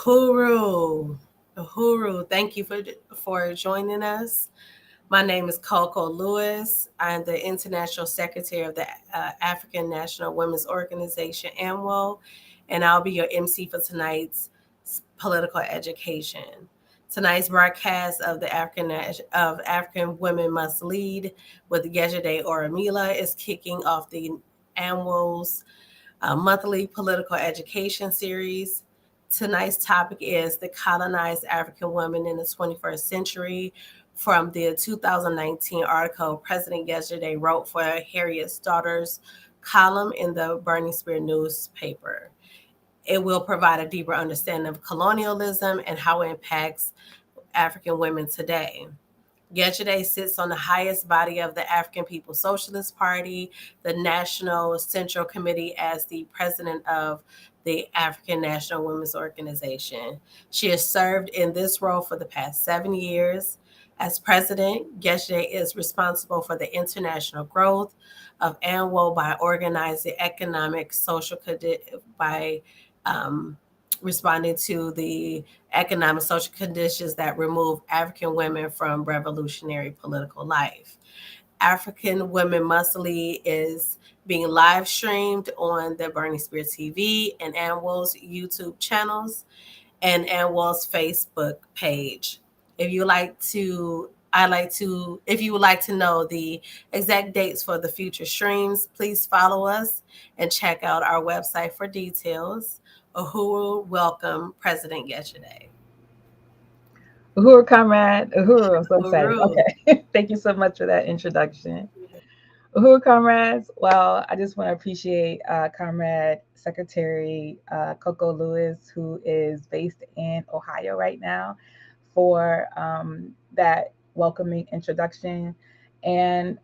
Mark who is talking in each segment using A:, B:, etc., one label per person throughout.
A: Uhuru. Uhuru, thank you for joining us. My name is Coco Lewis. I'm the International Secretary of the African National Women's Organization, AMWO, and I'll be your MC for tonight's political education. Tonight's broadcast of the African Women Must Lead with Yejide Orunmila is kicking off the AMWO's monthly political education series. Tonight's topic is the colonized African woman in the 21st century from the 2019 article President Yejide wrote for Harriet's Daughters column in the Burning Spear newspaper. It will provide a deeper understanding of colonialism and how it impacts African women today. Yejide sits on the highest body of the African People's Socialist Party, the National Central Committee, as the president of the African National Women's Organization. She has served in this role for the past 7 years. As president, Yejide is responsible for the international growth of ANWO by organizing economic, social, by responding to the economic social conditions that remove African women from revolutionary political life. African Women Must Lead is being live streamed on the Burning Spear TV and ANWO's YouTube channels and ANWO's Facebook page. If you like to if you would like to know the exact dates for the future streams, please follow us and check out our website for details. Uhuru, welcome, President Yejide.
B: Uhuru, comrade. Uhuru, I'm so excited.
A: Uhuru.
B: Okay. Thank you so much for that introduction. Uhuru, comrades. Well, I just want to appreciate Comrade Secretary Coco Lewis, who is based in Ohio right now, for that welcoming introduction. And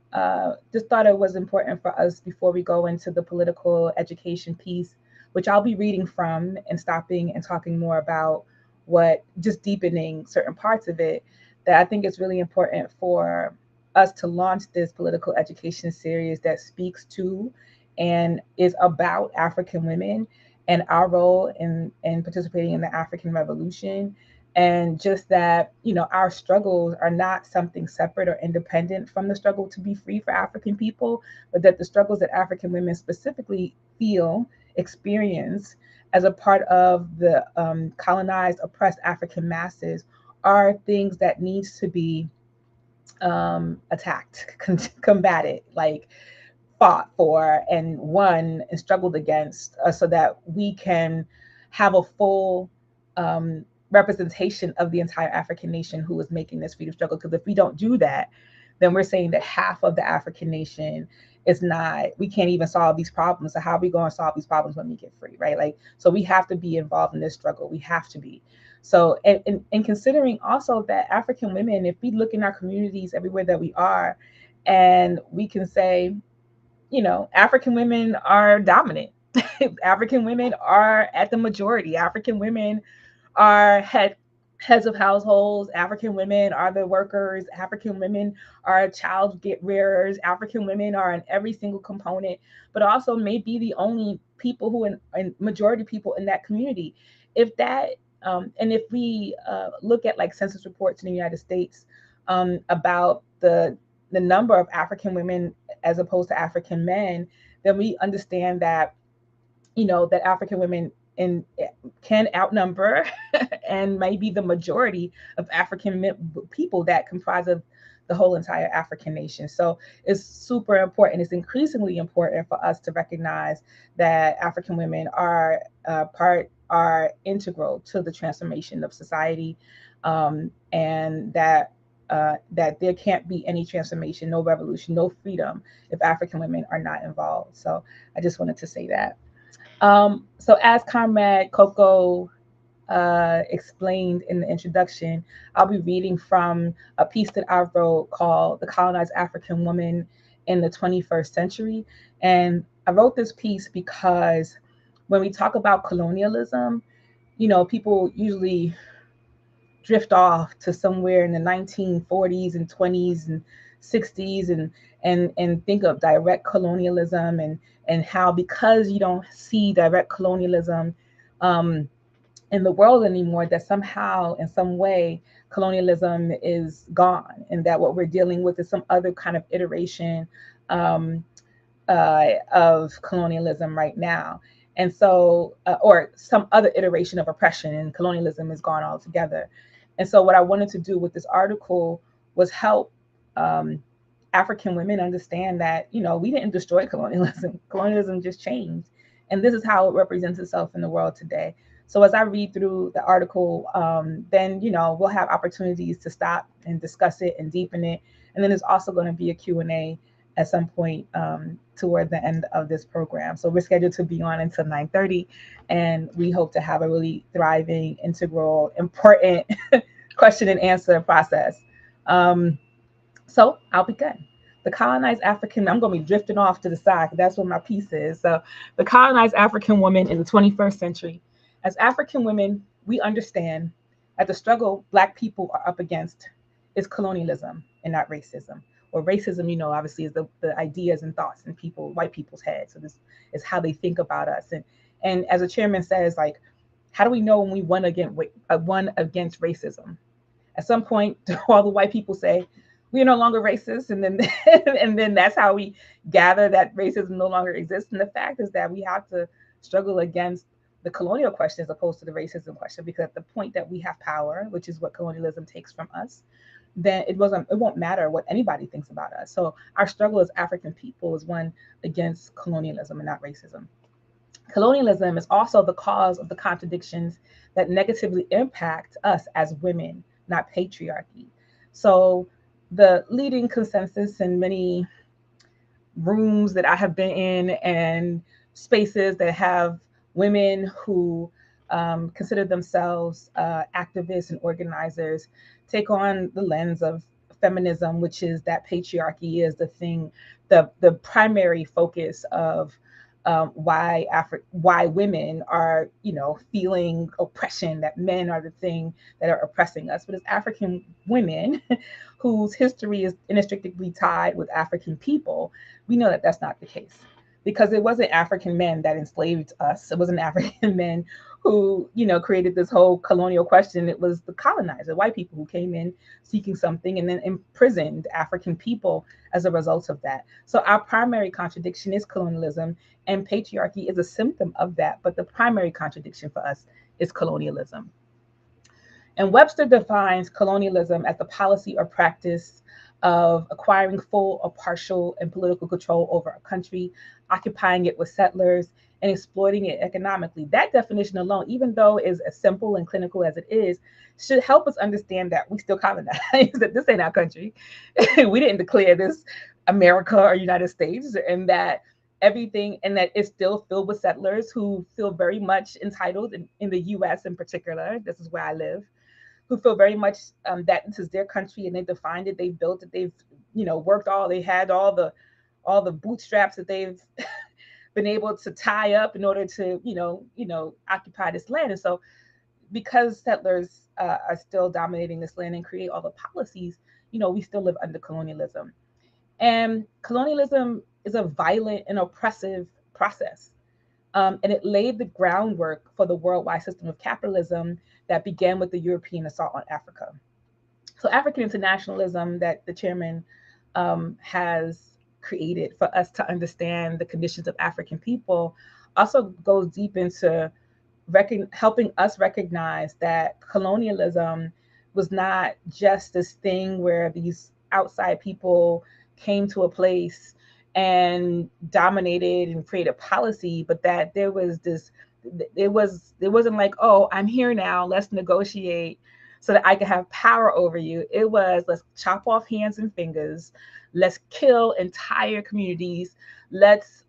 B: just thought it was important for us before we go into the political education piece, which I'll be reading from and stopping and talking more about what just deepening certain parts of it, that I think it's really important for us to launch this political education series that speaks to and is about African women and our role in participating in the African Revolution. And just that, our struggles are not something separate or independent from the struggle to be free for African people, but that the struggles that African women specifically feel, experience as a part of the colonized, oppressed African masses are things that needs to be attacked, combated, like fought for and won and struggled against, so that we can have a full representation of the entire African nation who is making this freedom struggle. Because if we don't do that, then we're saying that half of the African nation is not, we can't even solve these problems. So how are we going to solve these problems when we get free, right? Like, so we have to be involved in this struggle. We have to be. So, and considering also that African women, if we look in our communities everywhere that we are, and we can say, African women are dominant. African women are at the majority. African women are heads of households. African women are the workers. African women are child rearers. African women are in every single component, but also may be the only people who and majority people in that community. If that and if we look at like census reports in the United States about the number of African women as opposed to African men, then we understand that that African women can outnumber and may be the majority of African people that comprise of the whole entire African nation. So it's super important. It's increasingly important for us to recognize that African women are integral to the transformation of society, and that there can't be any transformation, no revolution, no freedom if African women are not involved. So I just wanted to say that. So as Comrade Coco explained in the introduction, I'll be reading from a piece that I wrote called The Colonized African Woman in the 21st Century. And I wrote this piece because when we talk about colonialism, people usually drift off to somewhere in the 1940s and 20s and 60s and think of direct colonialism and how, because you don't see direct colonialism in the world anymore, that somehow in some way colonialism is gone, and that what we're dealing with is some other kind of iteration um, of colonialism right now. And so, or some other iteration of oppression, and colonialism is gone altogether. And so, what I wanted to do with this article was help um, African women understand that, we didn't destroy colonialism. Colonialism just changed. And this is how it represents itself in the world today. So as I read through the article, then, we'll have opportunities to stop and discuss it and deepen it. And then there's also going to be a Q&A at some point toward the end of this program. So we're scheduled to be on until 9:30, and we hope to have a really thriving, integral, important question and answer process. Um, so I'll begin. The colonized African, I'm going to be drifting off to the side because that's what my piece is. So the colonized African woman in the 21st century. As African women, we understand that the struggle Black people are up against is colonialism and not racism. Or racism, obviously is the ideas and thoughts in white people's heads. So this is how they think about us. And as the chairman says, like, how do we know when we won against racism? At some point, all the white people say, we are no longer racist, and then and then that's how we gather that racism no longer exists. And the fact is that we have to struggle against the colonial question as opposed to the racism question, because at the point that we have power, which is what colonialism takes from us, then it won't matter what anybody thinks about us. So our struggle as African people is one against colonialism and not racism. Colonialism is also the cause of the contradictions that negatively impact us as women, not patriarchy. So the leading consensus in many rooms that I have been in and spaces that have women who consider themselves activists and organizers take on the lens of feminism, which is that patriarchy is the primary focus of why women are feeling oppression, that men are the thing that are oppressing us. But as African women whose history is inextricably tied with African people, we know that that's not the case, because it wasn't African men that enslaved us. It wasn't African men who created this whole colonial question. It was the colonizer, white people, who came in seeking something and then imprisoned African people as a result of that. So our primary contradiction is colonialism, and patriarchy is a symptom of that. But the primary contradiction for us is colonialism. And Webster defines colonialism as the policy or practice of acquiring full or partial and political control over a country, occupying it with settlers, and exploiting it economically. That definition alone, even though is as simple and clinical as it is, should help us understand that we still colonize, that this ain't our country. We didn't declare this America or United States, and that everything, and that it's still filled with settlers who feel very much entitled in the US in particular. This is where I live, who feel very much that this is their country, and they defined it, they built it, they've worked they had all the bootstraps that they've been able to tie up in order to occupy this land. And so because settlers are still dominating this land and create all the policies, we still live under colonialism. And colonialism is a violent and oppressive process. And it laid the groundwork for the worldwide system of capitalism that began with the European assault on Africa. So African internationalism that the chairman has created for us to understand the conditions of African people also goes deep into helping us recognize that colonialism was not just this thing where these outside people came to a place and dominated and created policy, but that there wasn't like, oh, I'm here now, let's negotiate so that I can have power over you. It was, let's chop off hands and fingers, let's kill entire communities, let's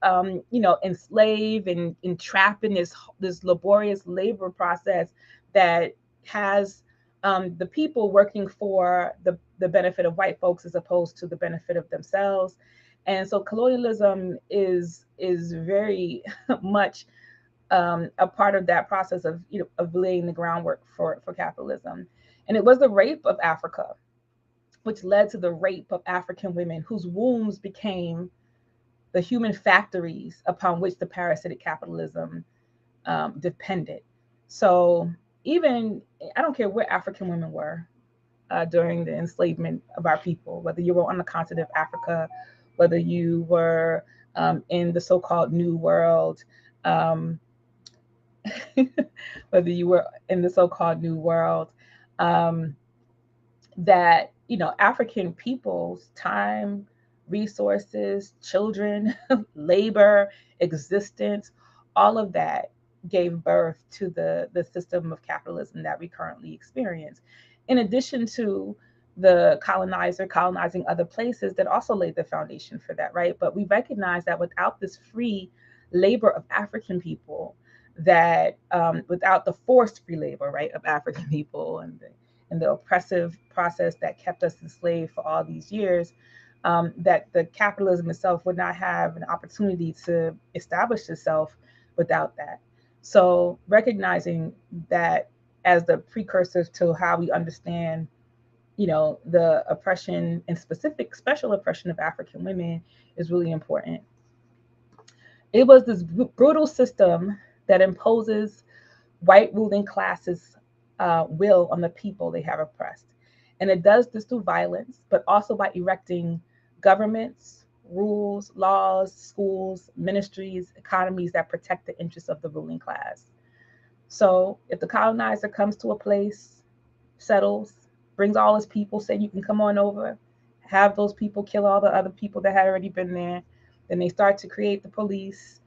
B: enslave and entrap in this laborious labor process that has the people working for the benefit of white folks as opposed to the benefit of themselves. And so colonialism is very much a part of that process of of laying the groundwork for capitalism. And it was the rape of Africa which led to the rape of African women whose wombs became the human factories upon which the parasitic capitalism depended. So even, I don't care where African women were during the enslavement of our people, whether you were on the continent of Africa, whether you were in the so-called New World, um, whether you were in the so-called New World, um, that, you know, African people's time, resources, children, labor, existence, all of that gave birth to the system of capitalism that we currently experience. In addition to the colonizer colonizing other places that also laid the foundation for that, right? But we recognize that without this free labor of African people, that without the forced free labor, right, of African people, and the oppressive process that kept us enslaved for all these years, that the capitalism itself would not have an opportunity to establish itself without that. So recognizing that as the precursors to how we understand, you know, the oppression and specific special oppression of African women is really important. It was this brutal system that imposes white ruling classes' will on the people they have oppressed. And it does this through violence, but also by erecting governments, rules, laws, schools, ministries, economies that protect the interests of the ruling class. So if the colonizer comes to a place, settles, brings all his people, say you can come on over, have those people kill all the other people that had already been there, then they start to create the police,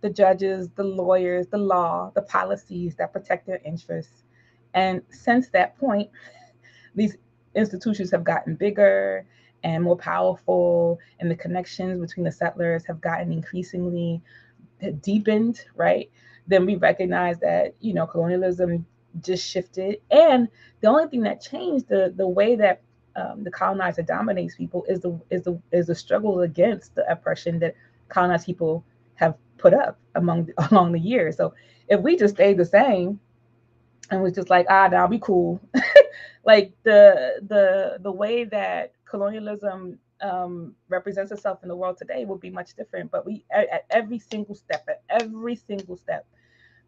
B: the judges, the lawyers, the law, the policies that protect their interests. And since that point, these institutions have gotten bigger and more powerful, and the connections between the settlers have gotten increasingly deepened, right? Then we recognize that, you know, colonialism just shifted. And the only thing that changed the way that the colonizer dominates people is the struggle against the oppression that colonized people have put up along the years. So if we just stayed the same and was just like, now we cool, like the way that colonialism represents itself in the world today would be much different. But we at every single step,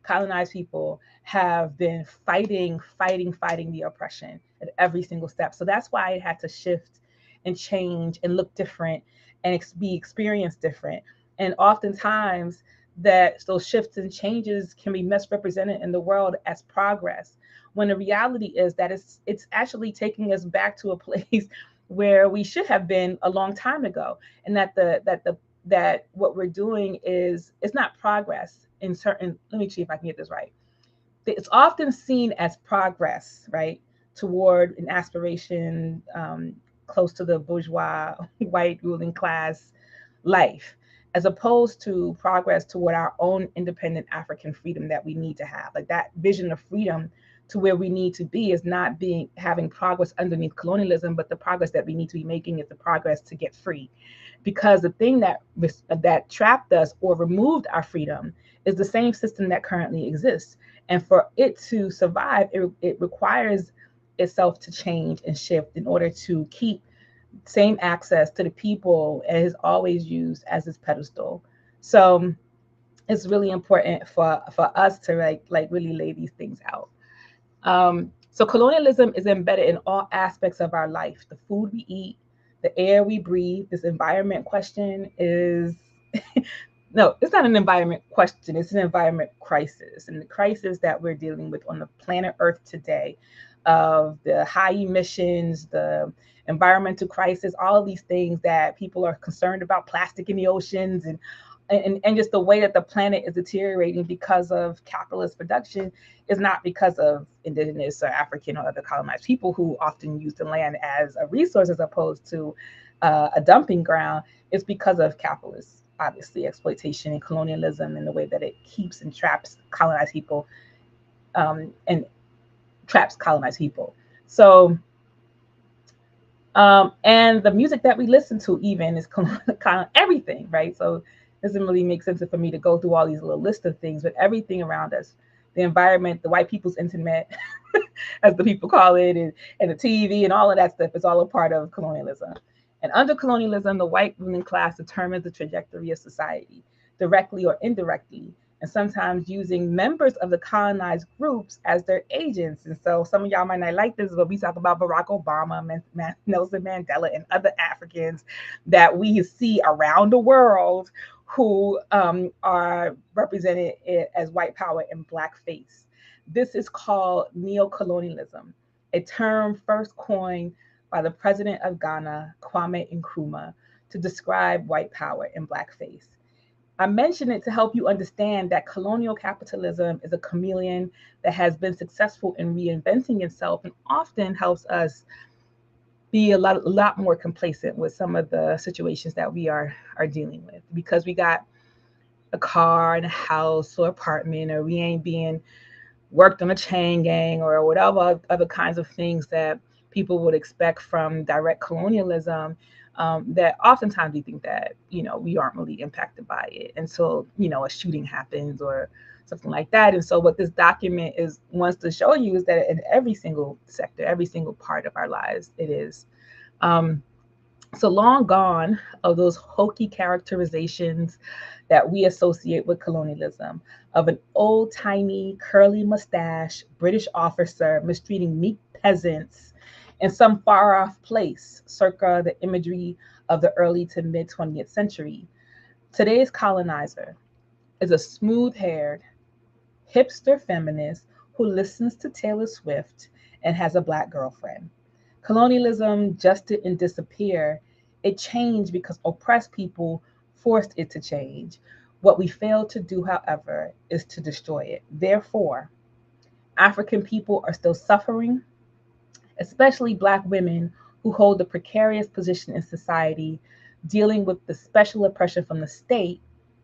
B: colonized people have been fighting the oppression at every single step. So that's why it had to shift and change and look different and be experienced different. And oftentimes that those shifts and changes can be misrepresented in the world as progress, when the reality is that it's actually taking us back to a place where we should have been a long time ago, and that what we're doing is, it's not progress in certain, let me see if I can get this right. It's often seen as progress, right, toward an aspiration close to the bourgeois white ruling class life, as opposed to progress toward our own independent African freedom that we need to have. Like that vision of freedom to where we need to be is not being having progress underneath colonialism, but the progress that we need to be making is the progress to get free. Because the thing that trapped us or removed our freedom is the same system that currently exists. And for it to survive, it requires itself to change and shift in order to keep same access to the people it has always used as its pedestal. So it's really important for us to like really lay these things out. So colonialism is embedded in all aspects of our life. The food we eat, the air we breathe. This environment question is no, it's not an environment question. It's an environment crisis, and the crisis that we're dealing with on the planet Earth today, of the high emissions, the environmental crisis, all of these things that people are concerned about, plastic in the oceans, and just the way that the planet is deteriorating because of capitalist production is not because of indigenous or African or other colonized people who often use the land as a resource as opposed to a dumping ground. It's because of capitalists, obviously, exploitation and colonialism, and the way that it keeps and traps colonized people, and traps colonized people. So and the music that we listen to even is kind of everything, right? So it doesn't really make sense for me to go through all these little list of things, but everything around us, the environment, the white people's internet, as the people call it, and the TV and all of that stuff is all a part of colonialism. And under colonialism, the white ruling class determines the trajectory of society, directly or indirectly, and sometimes using members of the colonized groups as their agents. And so some of y'all might not like this, but we talk about Barack Obama, Nelson Mandela, and other Africans that we see around the world who are represented as white power in blackface. This is called neocolonialism, a term first coined by the president of Ghana, Kwame Nkrumah, to describe white power in blackface. I mention it to help you understand that colonial capitalism is a chameleon that has been successful in reinventing itself and often helps us be a lot more complacent with some of the situations that we are dealing with because we got a car and a house or apartment, or we ain't being worked on a chain gang or whatever other kinds of things that people would expect from direct colonialism. That oftentimes we think that we aren't really impacted by it until a shooting happens or something like that. And so what this document is wants to show you is that in every single sector, every single part of our lives, it is. Um, so long gone of those hokey characterizations that we associate with colonialism of an old timey curly mustache British officer mistreating meek peasants in some far off place circa the imagery of the early to mid 20th century. Today's colonizer is a smooth haired hipster feminist who listens to Taylor Swift and has a black girlfriend. Colonialism just didn't disappear, it changed because oppressed people forced it to change. What we failed to do, however, is to destroy it. Therefore, African people are still suffering, especially Black women who hold a precarious position in society, dealing with the special oppression from the state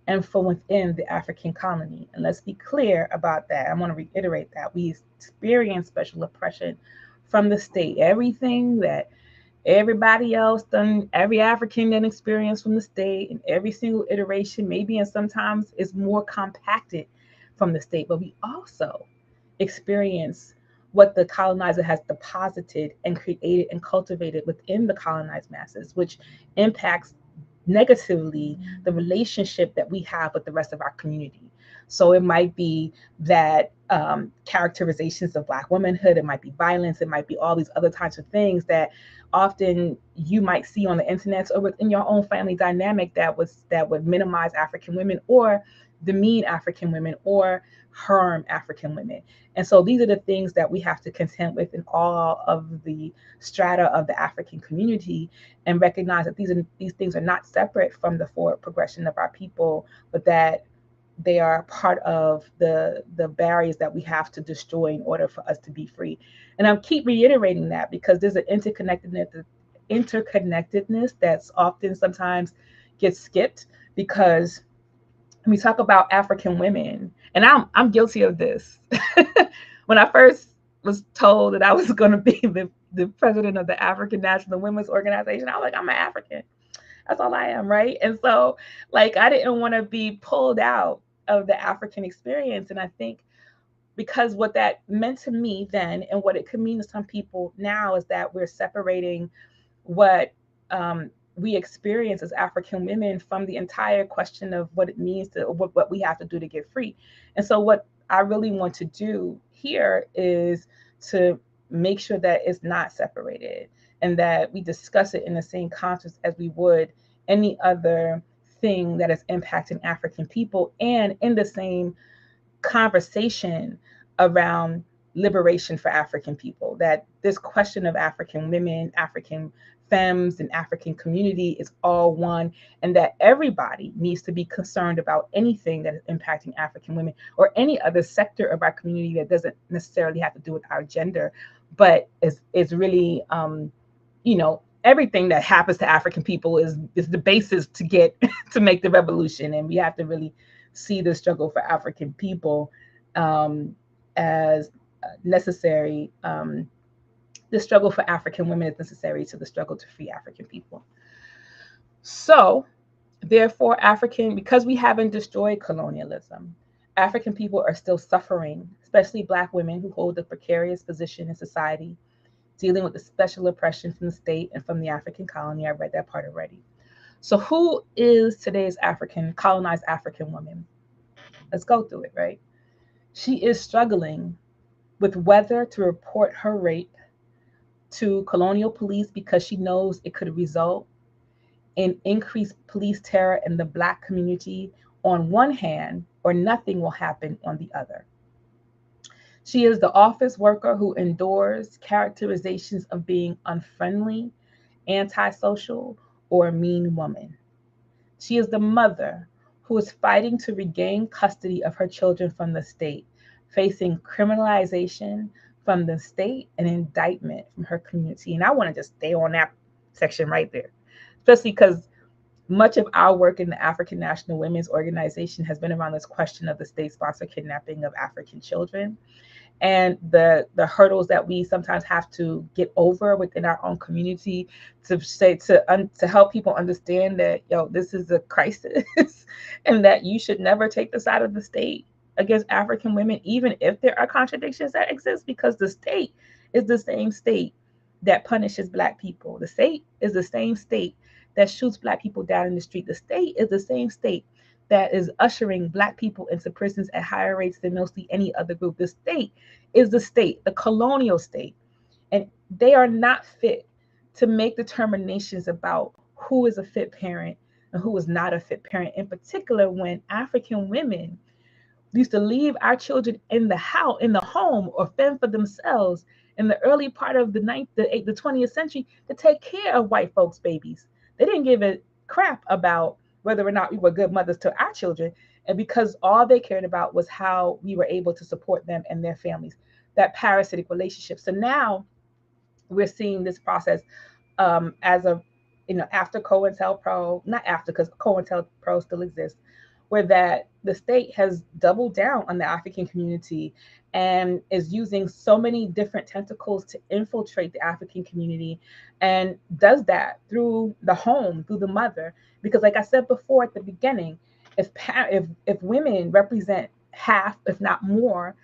B: and from within the African colony. And let's be clear about that. I want to reiterate that. We experience special oppression from the state. Everything that everybody else done, every African then experienced from the state, and every single iteration, maybe and sometimes is more compacted from the state. But we also experience what the colonizer has deposited and created and cultivated within the colonized masses, which impacts negatively the relationship that we have with the rest of our community. So it might be that characterizations of Black womanhood, it might be violence, it might be all these other types of things that often you might see on the internet or within your own family dynamic that would minimize African women or demean African women or harm African women. And so these are the things that we have to contend with in all of the strata of the African community, and recognize that these things are not separate from the forward progression of our people, but that they are part of the barriers that we have to destroy in order for us to be free. And I keep reiterating that because there's an interconnectedness that's often sometimes gets skipped, because when we talk about African women, and I'm guilty of this. When I first was told that I was going to be the president of the African National Women's Organization, I was like, I'm an African. That's all I am, right? And so, like, I didn't want to be pulled out of the African experience. And I think because what that meant to me then and what it could mean to some people now is that we're separating what we experience as African women from the entire question of what it means to what we have to do to get free. And so, what I really want to do here is to make sure that it's not separated and that we discuss it in the same context as we would any other thing that is impacting African people, and in the same conversation around liberation for African people. That this question of African women, African femmes, and African community is all one, and that everybody needs to be concerned about anything that is impacting African women or any other sector of our community that doesn't necessarily have to do with our gender, but is really, everything that happens to African people is the basis to get to make the revolution, and we have to really see the struggle for African people as necessary. The struggle for African women is necessary to the struggle to free African people. So, therefore, because we haven't destroyed colonialism, African people are still suffering, especially Black women who hold a precarious position in society, dealing with the special oppression from the state and from the African colony. I read that part already. So, who is today's colonized African woman? Let's go through it, right? She is struggling with whether to report her rape to colonial police because she knows it could result in increased police terror in the Black community on one hand, or nothing will happen on the other. She is the office worker who endures characterizations of being unfriendly, antisocial, or a mean woman. She is the mother who is fighting to regain custody of her children from the state, facing criminalization from the state and indictment from her community. And I want to just stay on that section right there, especially because much of our work in the African National Women's Organization has been around this question of the state sponsored kidnapping of African children and the hurdles that we sometimes have to get over within our own community to say to help people understand that this is a crisis and that you should never take the side of the state against African women, even if there are contradictions that exist, because the state is the same state that punishes Black people. The state is the same state that shoots Black people down in the street. The state is the same state that is ushering Black people into prisons at higher rates than mostly any other group. The state is the state, the colonial state, and they are not fit to make determinations about who is a fit parent and who is not a fit parent, in particular when African women used to leave our children in the house, in the home, or fend for themselves in the early part of the 20th century to take care of white folks' babies. They didn't give a crap about whether or not we were good mothers to our children, and because all they cared about was how we were able to support them and their families, that parasitic relationship. So now we're seeing this process as of after COINTELPRO, not after because COINTELPRO still exists, where that the state has doubled down on the African community and is using so many different tentacles to infiltrate the African community, and does that through the home, through the mother. Because like I said before at the beginning, if women represent half, if not more,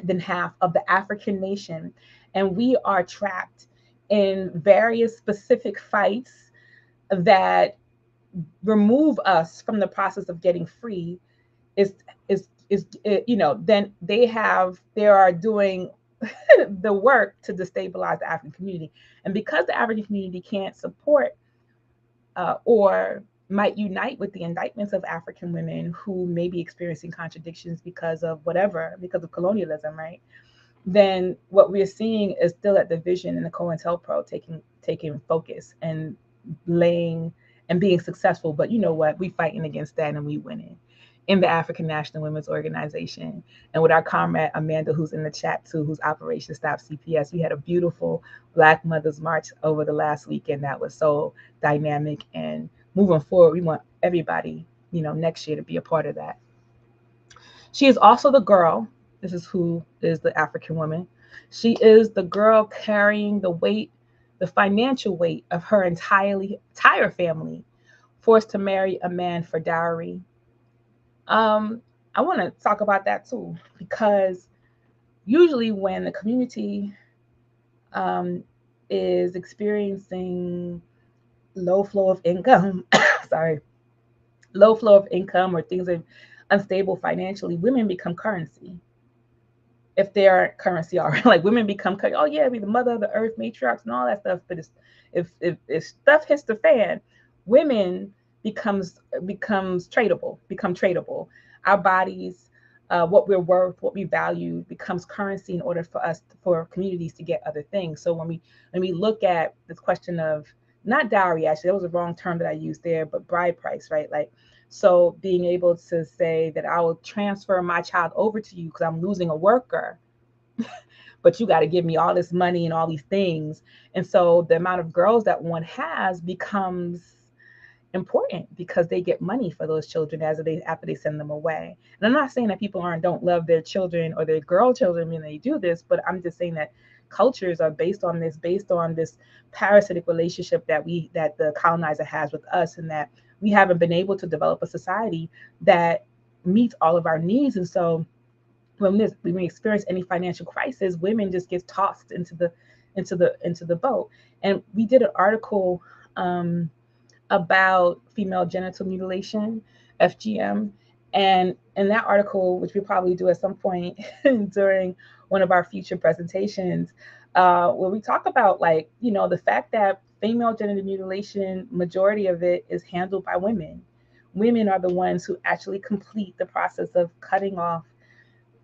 B: than half of the African nation, and we are trapped in various specific fights that remove us from the process of getting free, then they are doing the work to destabilize the African community. And because the African community can't support or might unite with the indictments of African women who may be experiencing contradictions because of colonialism, right? Then what we're seeing is still that division in the COINTELPRO taking focus and laying and being successful. But you know what? We fighting against that and we winning in the African National Women's Organization. And with our comrade Amanda, who's in the chat too, who's Operation Stop CPS, we had a beautiful Black Mothers March over the last weekend that was so dynamic. And moving forward, we want everybody, next year to be a part of that. She is also the girl. This is who is the African woman. She is the girl carrying the weight, the financial weight of her entire family, forced to marry a man for dowry. I want to talk about that too, because usually when the community is experiencing low flow of income, low flow of income, or things are unstable financially, women become currency. If they aren't currency already, like women become, oh yeah, be the mother of the earth, matriarchs, and all that stuff. But if stuff hits the fan, women become tradable. Our bodies, what we're worth, what we value, becomes currency in order for communities to get other things. So when we look at this question of not dowry, actually, that was a wrong term that I used there, but bride price, right? Like, so being able to say that I will transfer my child over to you because I'm losing a worker, but you got to give me all this money and all these things. And so the amount of girls that one has becomes important because they get money for those children after they send them away. And I'm not saying that people don't love their children or their girl children when they do this, but I'm just saying that cultures are based on this parasitic relationship that the colonizer has with us, and that we haven't been able to develop a society that meets all of our needs. And so when we experience any financial crisis, women just get tossed into the boat. And we did an article about female genital mutilation, FGM, And in that article, which we probably do at some point during one of our future presentations, where we talk about, like, the fact that female genital mutilation, majority of it is handled by women. Women are the ones who actually complete the process of cutting off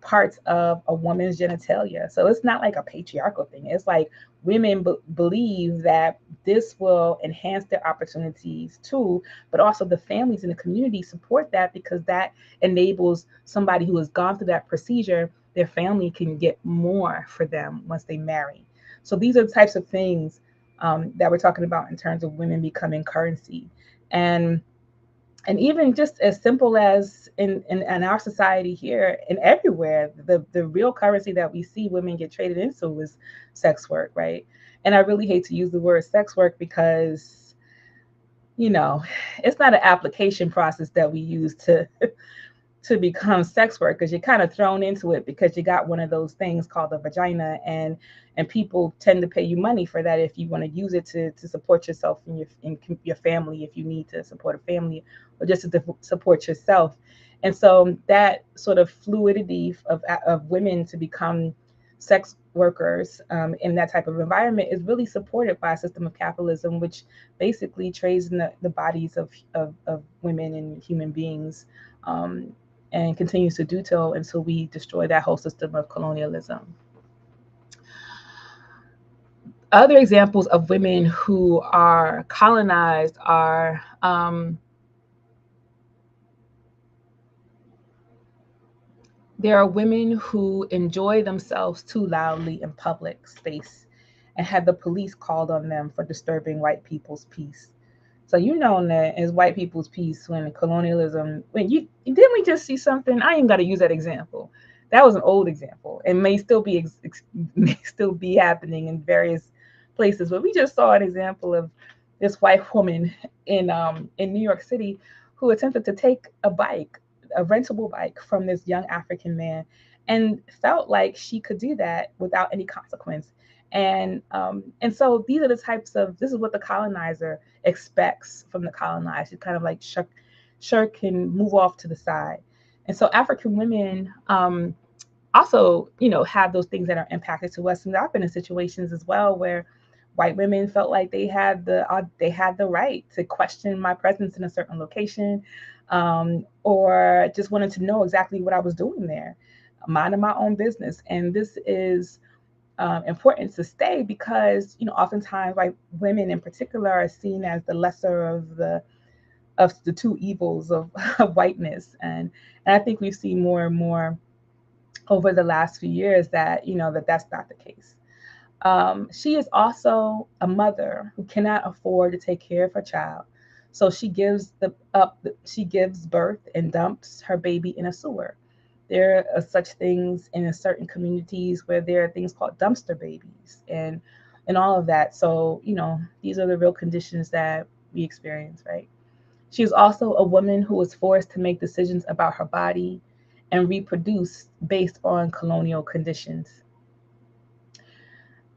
B: parts of a woman's genitalia. So it's not like a patriarchal thing. It's like women believe that this will enhance their opportunities too, but also the families in the community support that, because that enables somebody who has gone through that procedure, their family can get more for them once they marry. So these are the types of things that we're talking about in terms of women becoming currency. And even just as simple as in our society here and everywhere, the real currency that we see women get traded into is sex work, right? And I really hate to use the word sex work because, you know, it's not an application process that we use to to become sex work, because you're kind of thrown into it because you got one of those things called a vagina, and people tend to pay you money for that if you want to use it to support yourself and your family, if you need to support a family or just to support yourself. And so that sort of fluidity of women to become sex workers in that type of environment is really supported by a system of capitalism, which basically trades in the bodies of women and human beings, um, and continues to do so until we destroy that whole system of colonialism. Other examples of women who are colonized are there are women who enjoy themselves too loudly in public space and have the police called on them for disturbing white people's peace. So that as white people's peace when colonialism, when you didn't we just see something? I ain't got to use that example. That was an old example and may still be may still be happening in various places. But we just saw an example of this white woman in New York City who attempted to take a rentable bike from this young African man, and felt like she could do that without any consequence. And so these are the types of this is what the colonizer expects from the colonized. You kind of like shirk and move off to the side. And so African women also, have those things that are impacted to us. And I've been in situations as well where white women felt like they had the right to question my presence in a certain location, or just wanted to know exactly what I was doing there, minding my own business. And this is important to stay because oftentimes white women in particular are seen as the lesser of the two evils of whiteness, and I think we've seen more and more over the last few years that that's not the case. She is also a mother who cannot afford to take care of her child, so she gives birth and dumps her baby in a sewer. There are such things in certain communities where there are things called dumpster babies and all of that. So these are the real conditions that we experience, right? She is also a woman who was forced to make decisions about her body and reproduce based on colonial conditions.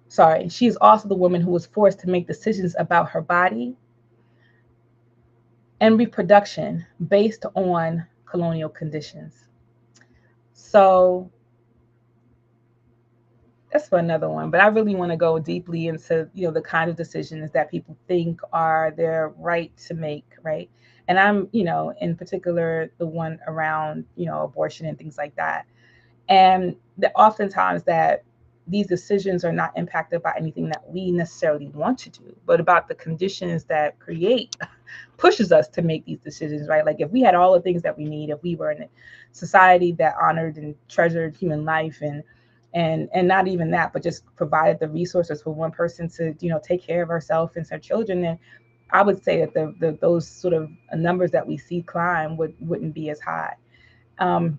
B: Sorry, she is also the woman who was forced to make decisions about her body and reproduction based on colonial conditions. So that's for another one, but I really want to go deeply into the kind of decisions that people think are their right to make, right? And I'm in particular the one around abortion and things like that. And that oftentimes that these decisions are not impacted by anything that we necessarily want to do, but about the conditions that create pushes us to make these decisions, right? Like if we had all the things that we need, if we were in a society that honored and treasured human life, and not even that, but just provided the resources for one person to take care of herself and her children, then I would say that the those sort of numbers that we see climb wouldn't be as high. Um,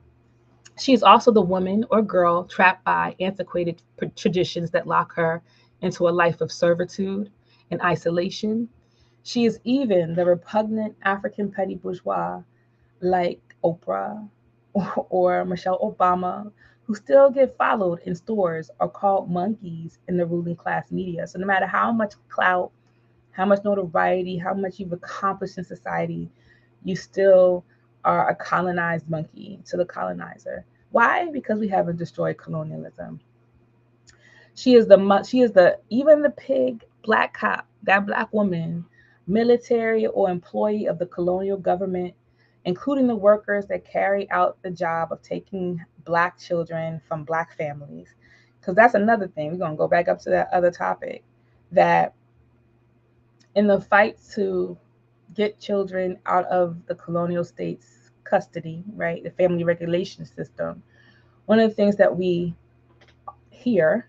B: she is also the woman or girl trapped by antiquated traditions that lock her into a life of servitude and isolation. She is even the repugnant African petty bourgeois like Oprah or Michelle Obama, who still get followed in stores or called monkeys in the ruling class media. So no matter how much clout, how much notoriety, how much you've accomplished in society, you still are a colonized monkey to the colonizer. Why? Because we haven't destroyed colonialism. She is the even the pig black cop, that black woman, military or employee of the colonial government, including the workers that carry out the job of taking black children from black families. Because that's another thing. We're gonna go back up to that other topic, that in the fight to get children out of the colonial state's custody, right, the family regulation system, one of the things that we hear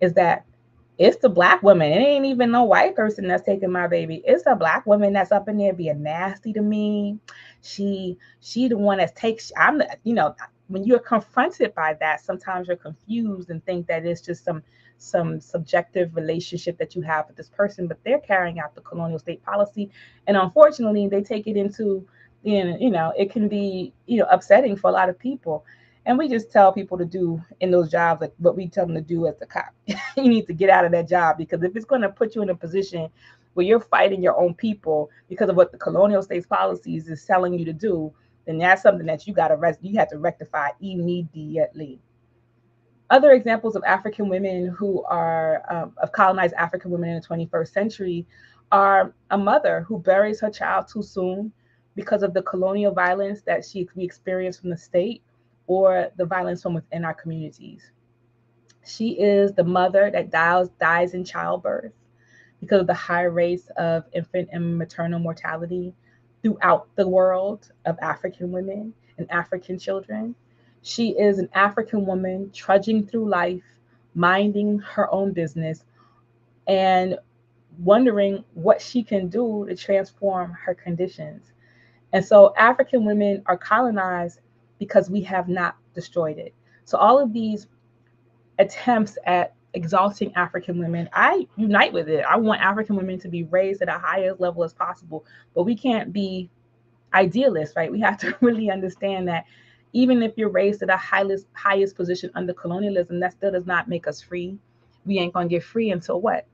B: is that it's the black woman. It ain't even no white person that's taking my baby. It's a black woman that's up in there being nasty to me. She the one that takes. I'm the, when you're confronted by that, sometimes you're confused and think that it's just some subjective relationship that you have with this person, but they're carrying out the colonial state policy, and unfortunately, they take it into, it can be upsetting for a lot of people. And we just tell people to do in those jobs like what we tell them to do as a cop. You need to get out of that job, because if it's going to put you in a position where you're fighting your own people because of what the colonial state's policies is telling you to do, then that's something that you have to rectify immediately. Other examples of African women who are of colonized African women in the 21st century are a mother who buries her child too soon because of the colonial violence that we experienced from the state or the violence from within our communities. She is the mother that dies in childbirth because of the high rates of infant and maternal mortality throughout the world of African women and African children. She is an African woman trudging through life, minding her own business, and wondering what she can do to transform her conditions. And so African women are colonized because we have not destroyed it. So all of these attempts at exalting African women, I unite with it. I want African women to be raised at a highest level as possible, but we can't be idealists, right? We have to really understand that even if you're raised at a highest position under colonialism, that still does not make us free. We ain't gonna get free until what?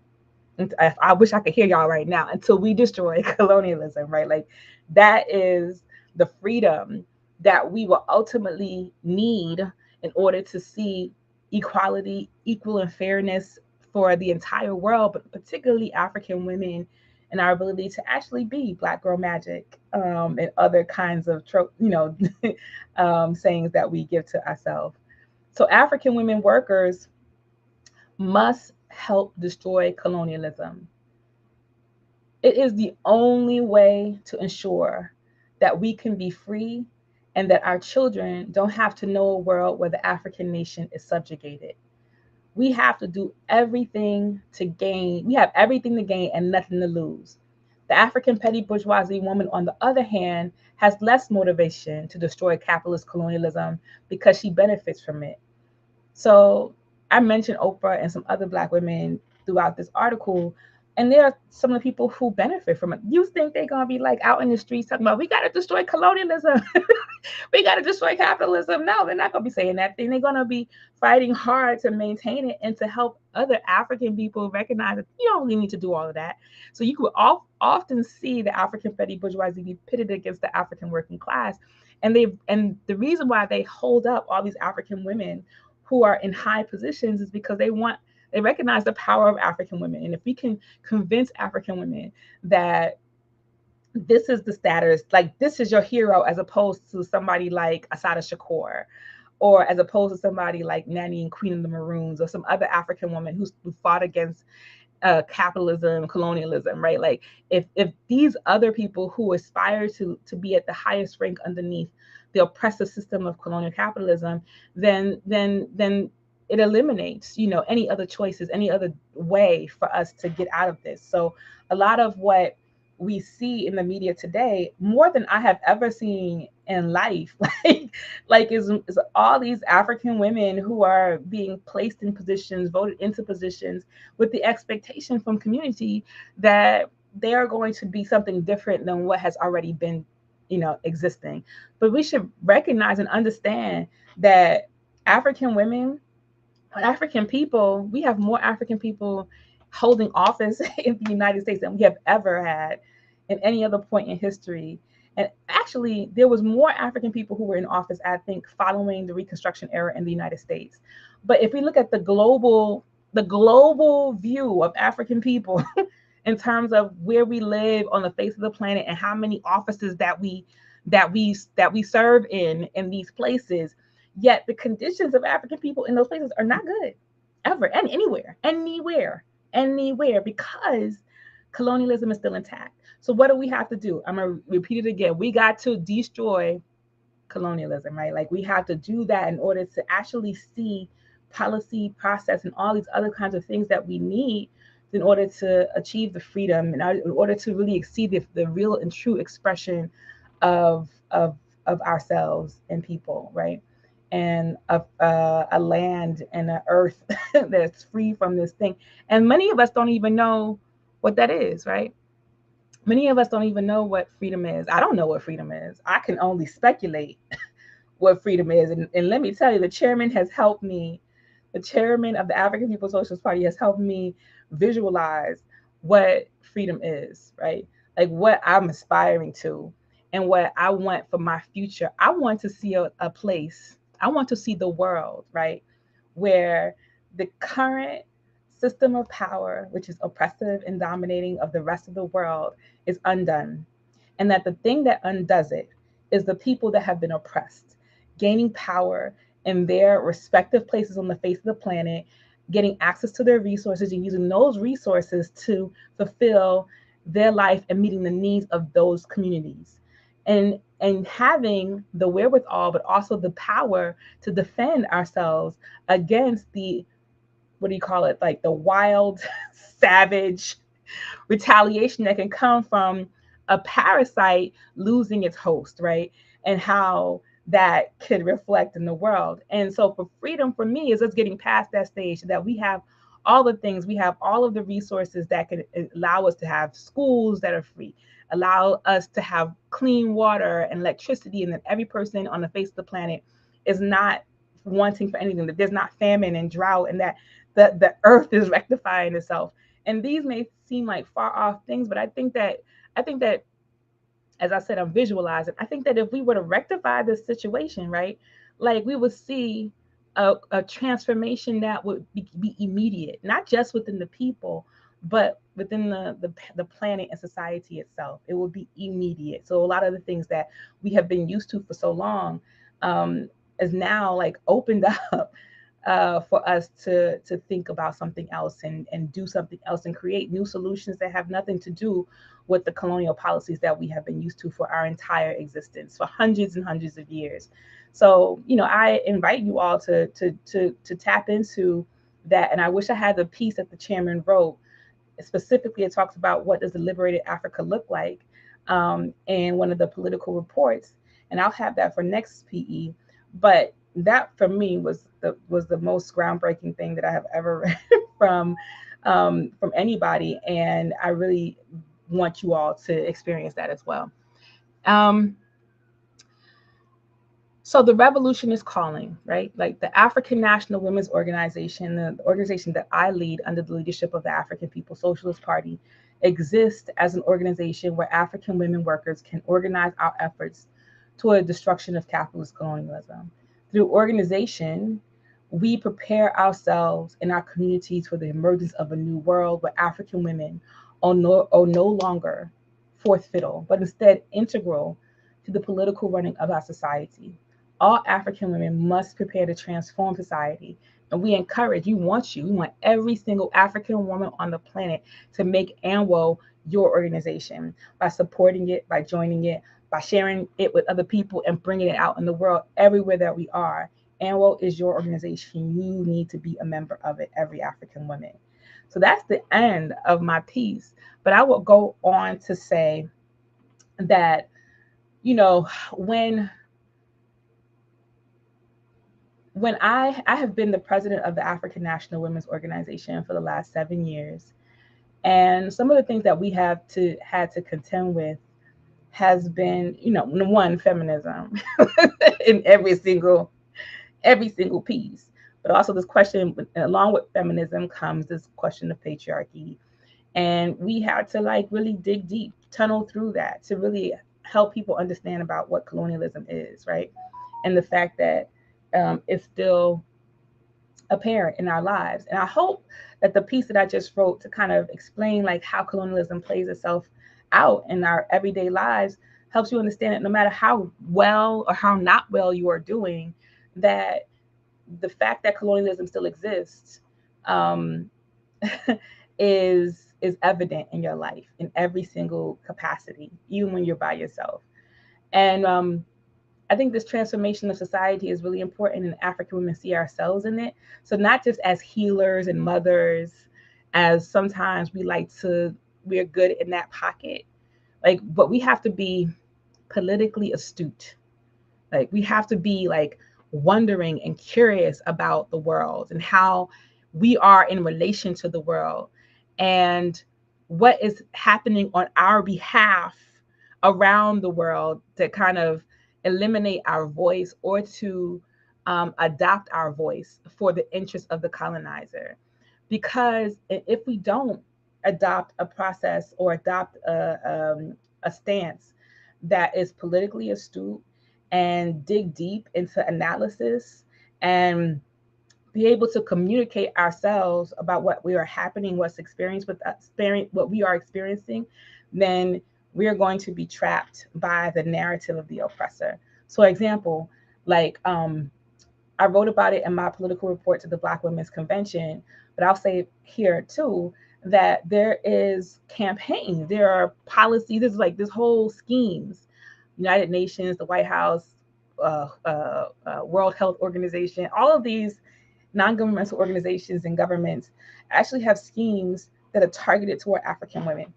B: I wish I could hear y'all right now. Until we destroy colonialism, right? Like that is the freedom that we will ultimately need in order to see equality, equal and fairness for the entire world, but particularly African women, and our ability to actually be Black girl magic, and other kinds of sayings that we give to ourselves. So African women workers must help destroy colonialism. It is the only way to ensure that we can be free and that our children don't have to know a world where the African nation is subjugated. We have to do everything to gain. We have everything to gain and nothing to lose. The African petty bourgeoisie woman, on the other hand, has less motivation to destroy capitalist colonialism because she benefits from it. So I mentioned Oprah and some other Black women throughout this article, and there are some of the people who benefit from it. You think they're going to be like out in the streets talking about, we got to destroy colonialism, we got to destroy capitalism? No, they're not going to be saying that thing. They're going to be fighting hard to maintain it and to help other African people recognize that you don't really need to do all of that. So you could often see the African petty bourgeoisie be pitted against the African working class. And the reason why they hold up all these African women who are in high positions is because they recognize the power of African women. And if we can convince African women that this is the status, like this is your hero, as opposed to somebody like Assata Shakur, or as opposed to somebody like Nanny and Queen of the Maroons, or some other African woman who fought against capitalism, colonialism, right? Like if these other people who aspire to be at the highest rank underneath the oppressive system of colonial capitalism, then it eliminates, any other choices, any other way for us to get out of this. So a lot of what we see in the media today, more than I have ever seen in life, is all these African women who are being placed in positions, voted into positions with the expectation from community that they are going to be something different than what has already been, existing. But we should recognize and understand that African women, African people, we have more African people holding office in the United States than we have ever had in any other point in history. And actually, there was more African people who were in office, I think, following the Reconstruction era in the United States. But if we look at the global view of African people in terms of where we live on the face of the planet and how many offices that we serve in these places, yet the conditions of African people in those places are not good ever, and anywhere, because colonialism is still intact. So what do we have to do? I'm gonna repeat it again. We got to destroy colonialism, right? Like we have to do that in order to actually see policy process and all these other kinds of things that we need in order to achieve the freedom and in order to really exceed the real and true expression of of of ourselves and people, right? And of a land and an earth that's free from this thing. And many of us don't even know what that is, right? Many of us don't even know what freedom is. I don't know what freedom is. I can only speculate what freedom is. And let me tell you, the chairman of the African People's Socialist Party has helped me visualize what freedom is, right? Like what I'm aspiring to and what I want for my future. I want to see a place, I want to see the world, right? Where the current system of power, which is oppressive and dominating of the rest of the world, is undone. And that the thing that undoes it is the people that have been oppressed, gaining power in their respective places on the face of the planet, getting access to their resources and using those resources to fulfill their life and meeting the needs of those communities. And having the wherewithal, but also the power to defend ourselves against the, what do you call it, like the wild, savage retaliation that can come from a parasite losing its host, right? And how that could reflect in the world. And so for freedom for me is us getting past that stage so that we have all the things, we have all of the resources that can allow us to have schools that are free, allow us to have clean water and electricity, and that every person on the face of the planet is not wanting for anything, that there's not famine and drought, and that the earth is rectifying itself. And these may seem like far off things, but I think that as I said, I'm visualizing. I think that if we were to rectify this situation, right, like we would see a transformation that would be immediate, not just within the people, but within the planet and society itself. It would be immediate. So a lot of the things that we have been used to for so long is now like opened up for us to think about something else and do something else and create new solutions that have nothing to do with the colonial policies that we have been used to for our entire existence for hundreds and hundreds of years. So, I invite you all to tap into that. And I wish I had the piece that the chairman wrote. Specifically, it talks about what does the liberated Africa look like in one of the political reports. And I'll have that for next PE. But that for me was the most groundbreaking thing that I have ever read from anybody, and I really want you all to experience that as well. Um, so the revolution is calling, right? Like the African National Women's Organization, the organization that I lead under the leadership of the African People's Socialist Party, exists as an organization where African women workers can organize our efforts toward the destruction of capitalist colonialism. Through organization, we prepare ourselves and our communities for the emergence of a new world where African women are no longer fourth fiddle, but instead integral to the political running of our society. All African women must prepare to transform society. And we want every single African woman on the planet to make ANWO your organization by supporting it, by joining it, by sharing it with other people and bringing it out in the world everywhere that we are. ANWO is your organization. You need to be a member of it, every African woman. So that's the end of my piece. But I will go on to say that, when I have been the president of the African National Women's Organization for the last 7 years, and some of the things that we had to contend with has been, one, feminism in every single piece, but also this question, along with feminism comes this question of patriarchy. And we had to like really dig deep, tunnel through that to really help people understand about what colonialism is, right? And the fact that it's still apparent in our lives. And I hope that the piece that I just wrote to kind of explain like how colonialism plays itself out in our everyday lives helps you understand that no matter how well or how not well you are doing, that the fact that colonialism still exists um, is evident in your life in every single capacity, even when you're by yourself. And I think this transformation of society is really important, and African women see ourselves in it. So not just as healers and mothers, as sometimes we're good in that pocket, like, but we have to be politically astute. Like we have to be like wondering and curious about the world and how we are in relation to the world and what is happening on our behalf around the world to kind of eliminate our voice or to adopt our voice for the interest of the colonizer. Because if we don't adopt a process or adopt a stance that is politically astute and dig deep into analysis and be able to communicate ourselves about what we are happening, what's experienced with us, what we are experiencing, then we are going to be trapped by the narrative of the oppressor. So, example, like I wrote about it in my political report to the Black Women's Convention, but I'll say here too that there is campaigns, there are policies, there's like this whole schemes, United Nations, the White House, World Health Organization, all of these non-governmental organizations and governments actually have schemes that are targeted toward African women.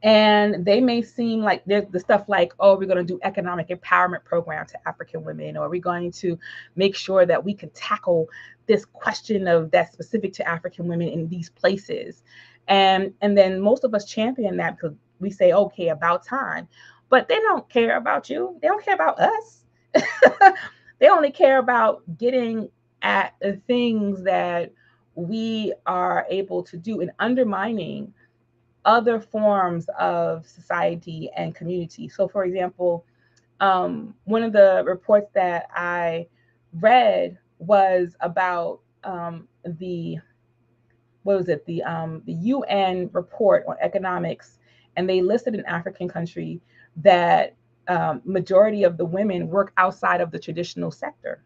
B: And they may seem like there's the stuff like, oh, we're going to do economic empowerment program to African women, or we're going to make sure that we can tackle this question of that's specific to African women in these places. And then most of us champion that because we say, okay, about time. But they don't care about you. They don't care about us. They only care about getting at the things that we are able to do and undermining other forms of society and community. So, for example, one of the reports that I read was about the what was it the UN report on economics, and they listed an African country that majority of the women work outside of the traditional sector.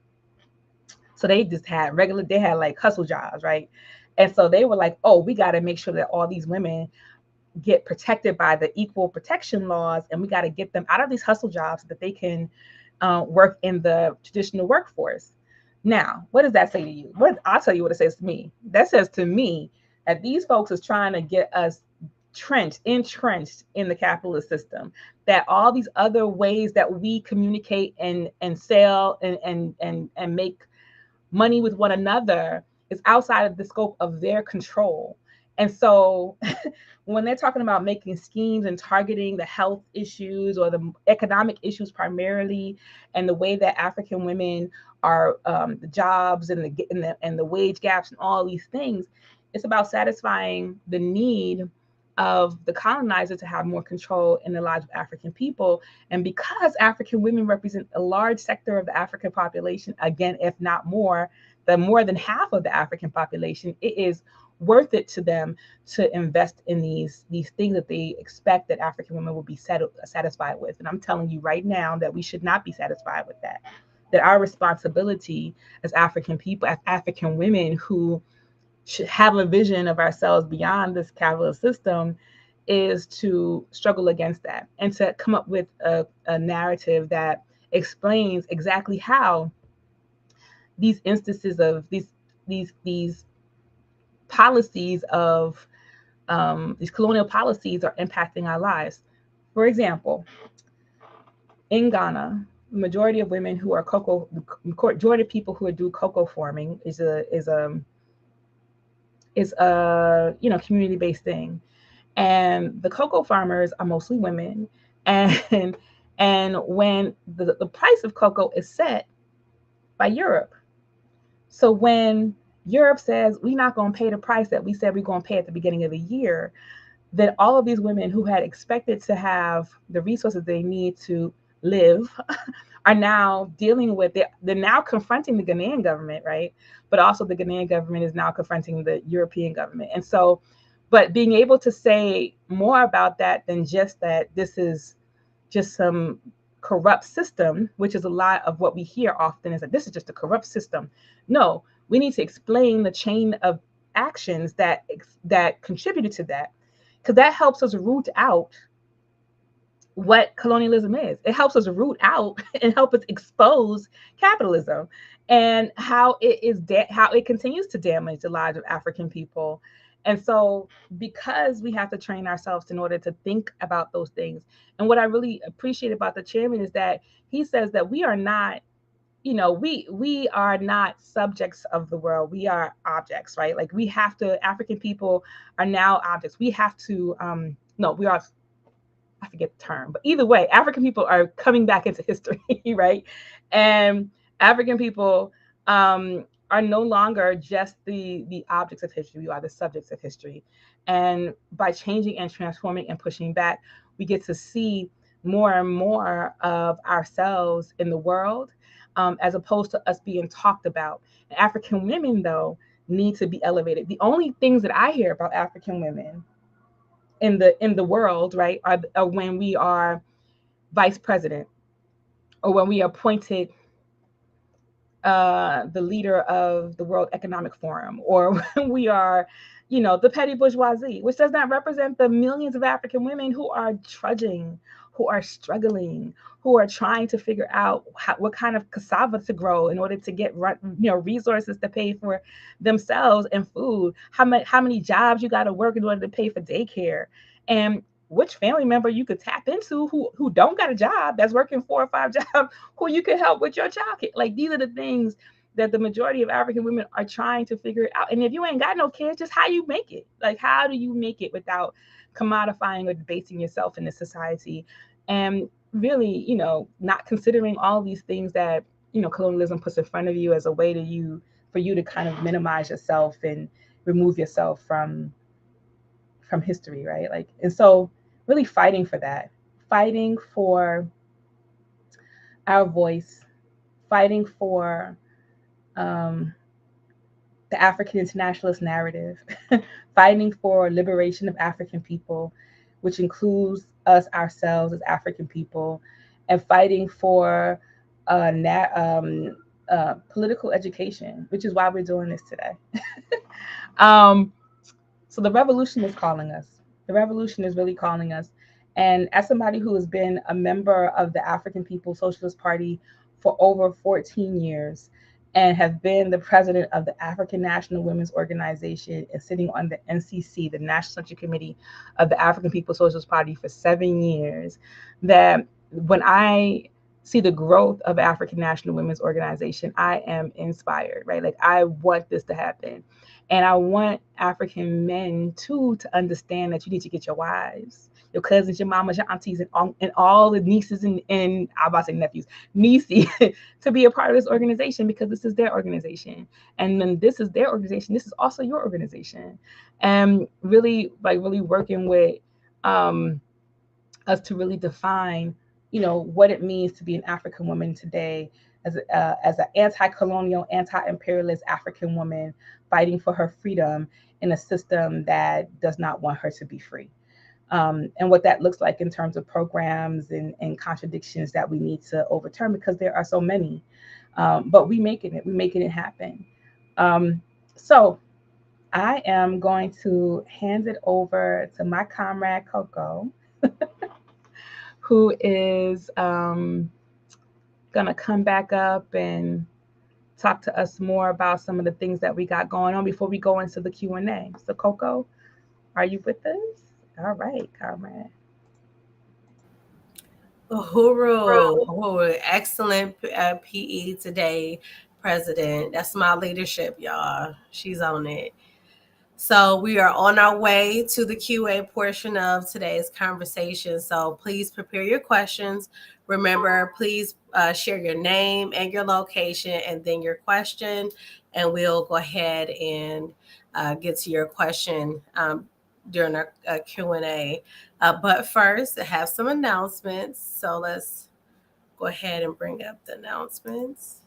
B: So they just had they had like hustle jobs, right? And so they were like, oh, we got to make sure that all these women get protected by the equal protection laws, and we got to get them out of these hustle jobs so that they can work in the traditional workforce. Now, what does that say to you? I'll tell you what it says to me. That says to me that these folks is trying to get us entrenched in the capitalist system, that all these other ways that we communicate and sell and make money with one another is outside of the scope of their control. And so when they're talking about making schemes and targeting the health issues or the economic issues primarily, and the way that African women are the jobs and the wage gaps and all these things, it's about satisfying the need of the colonizer to have more control in the lives of African people. And because African women represent a large sector of the African population, again, if not more than half of the African population, it is worth it to them to invest in these things that they expect that African women will be satisfied with. And I'm telling you right now that we should not be satisfied with that. That our responsibility as African people, as African women who should have a vision of ourselves beyond this capitalist system, is to struggle against that and to come up with a narrative that explains exactly how these instances of these policies of these colonial policies are impacting our lives. For example, in Ghana, the majority of women who are majority of people who do cocoa farming is a community-based thing, and the cocoa farmers are mostly women, and when the price of cocoa is set by Europe. So when Europe says we're not going to pay the price that we said we're going to pay at the beginning of the year, then all of these women who had expected to have the resources they need to live are now dealing with it. They're now confronting the Ghanaian government, right? But also the Ghanaian government is now confronting the European government. And so, but being able to say more about that than just that this is just some corrupt system, which is a lot of what we hear often is that this is just a corrupt system. No, we need to explain the chain of actions that contributed to that, because that helps us root out what colonialism is. It helps us root out and help us expose capitalism and how how it continues to damage the lives of African people. And so, because we have to train ourselves in order to think about those things. And what I really appreciate about the chairman is that he says that we are not, we are not subjects of the world. We are objects, right? Like we have to. African people are now objects. We have to. No, we are, I forget the term, but either way, African people are coming back into history, right? And African people are no longer just the objects of history. We are the subjects of history. And by changing and transforming and pushing back, we get to see more and more of ourselves in the world, as opposed to us being talked about. And African women, though, need to be elevated. The only things that I hear about African women in the world, right, are when we are vice president, or when we are appointed the leader of the World Economic Forum, or when we are, the petty bourgeoisie, which does not represent the millions of African women who are trudging, who are struggling, who are trying to figure out what kind of cassava to grow in order to get resources to pay for themselves and food. How many jobs you got to work in order to pay for daycare, and which family member you could tap into who don't got a job, that's working 4 or 5 jobs, who you can help with your child care. Like these are the things that the majority of African women are trying to figure it out. And if you ain't got no kids, just how you make it. Like how do you make it without commodifying or debasing yourself in this society? And really, not considering all these things that, colonialism puts in front of you as a way for you to kind of minimize yourself and remove yourself from history, right? Like, and so really fighting for that, fighting for our voice, fighting for um, the African internationalist narrative, fighting for liberation of African people, which includes us ourselves as African people, and fighting for political education, which is why we're doing this today. um, so the revolution is calling us. The revolution is really calling us. And as somebody who has been a member of the African People's Socialist Party for over 14 years, and have been the president of the African National Women's Organization and sitting on the NCC, the National Central Committee of the African People's Socialist Party, for 7 years, that when I see the growth of African National Women's Organization, I am inspired, right? Like I want this to happen. And I want African men too to understand that you need to get your wives, your cousins, your mamas, your aunties, and all the nieces and I'm about to say nephews, nieces, to be a part of this organization, because this is their organization. And when this is their organization, this is also your organization. And really, like really working with us to really define, what it means to be an African woman today, as an anti-colonial, anti-imperialist African woman fighting for her freedom in a system that does not want her to be free. And what that looks like in terms of programs and contradictions that we need to overturn, because there are so many. But we're making it happen. So I am going to hand it over to my comrade Coco, who is gonna come back up and talk to us more about some of the things that we got going on before we go into the Q&A. So Coco, are you with us? All right, comrade.
A: Uhuru, Uhuru, excellent PE today, President. That's my leadership, y'all. She's on it. So we are on our way to the QA portion of today's conversation. So please prepare your questions. Remember, please share your name and your location and then your question, and we'll go ahead and get to your question. during our Q&A. But first, I have some announcements. So let's go ahead and bring up the announcements.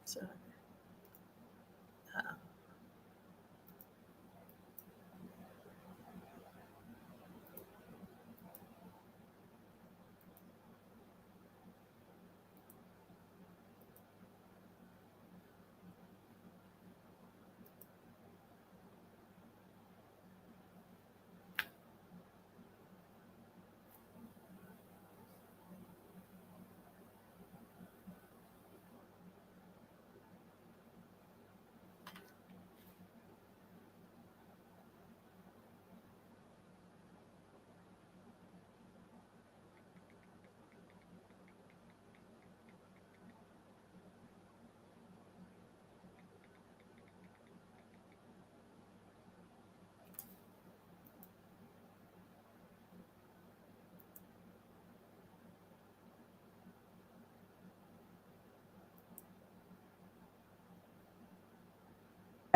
A: So, uh,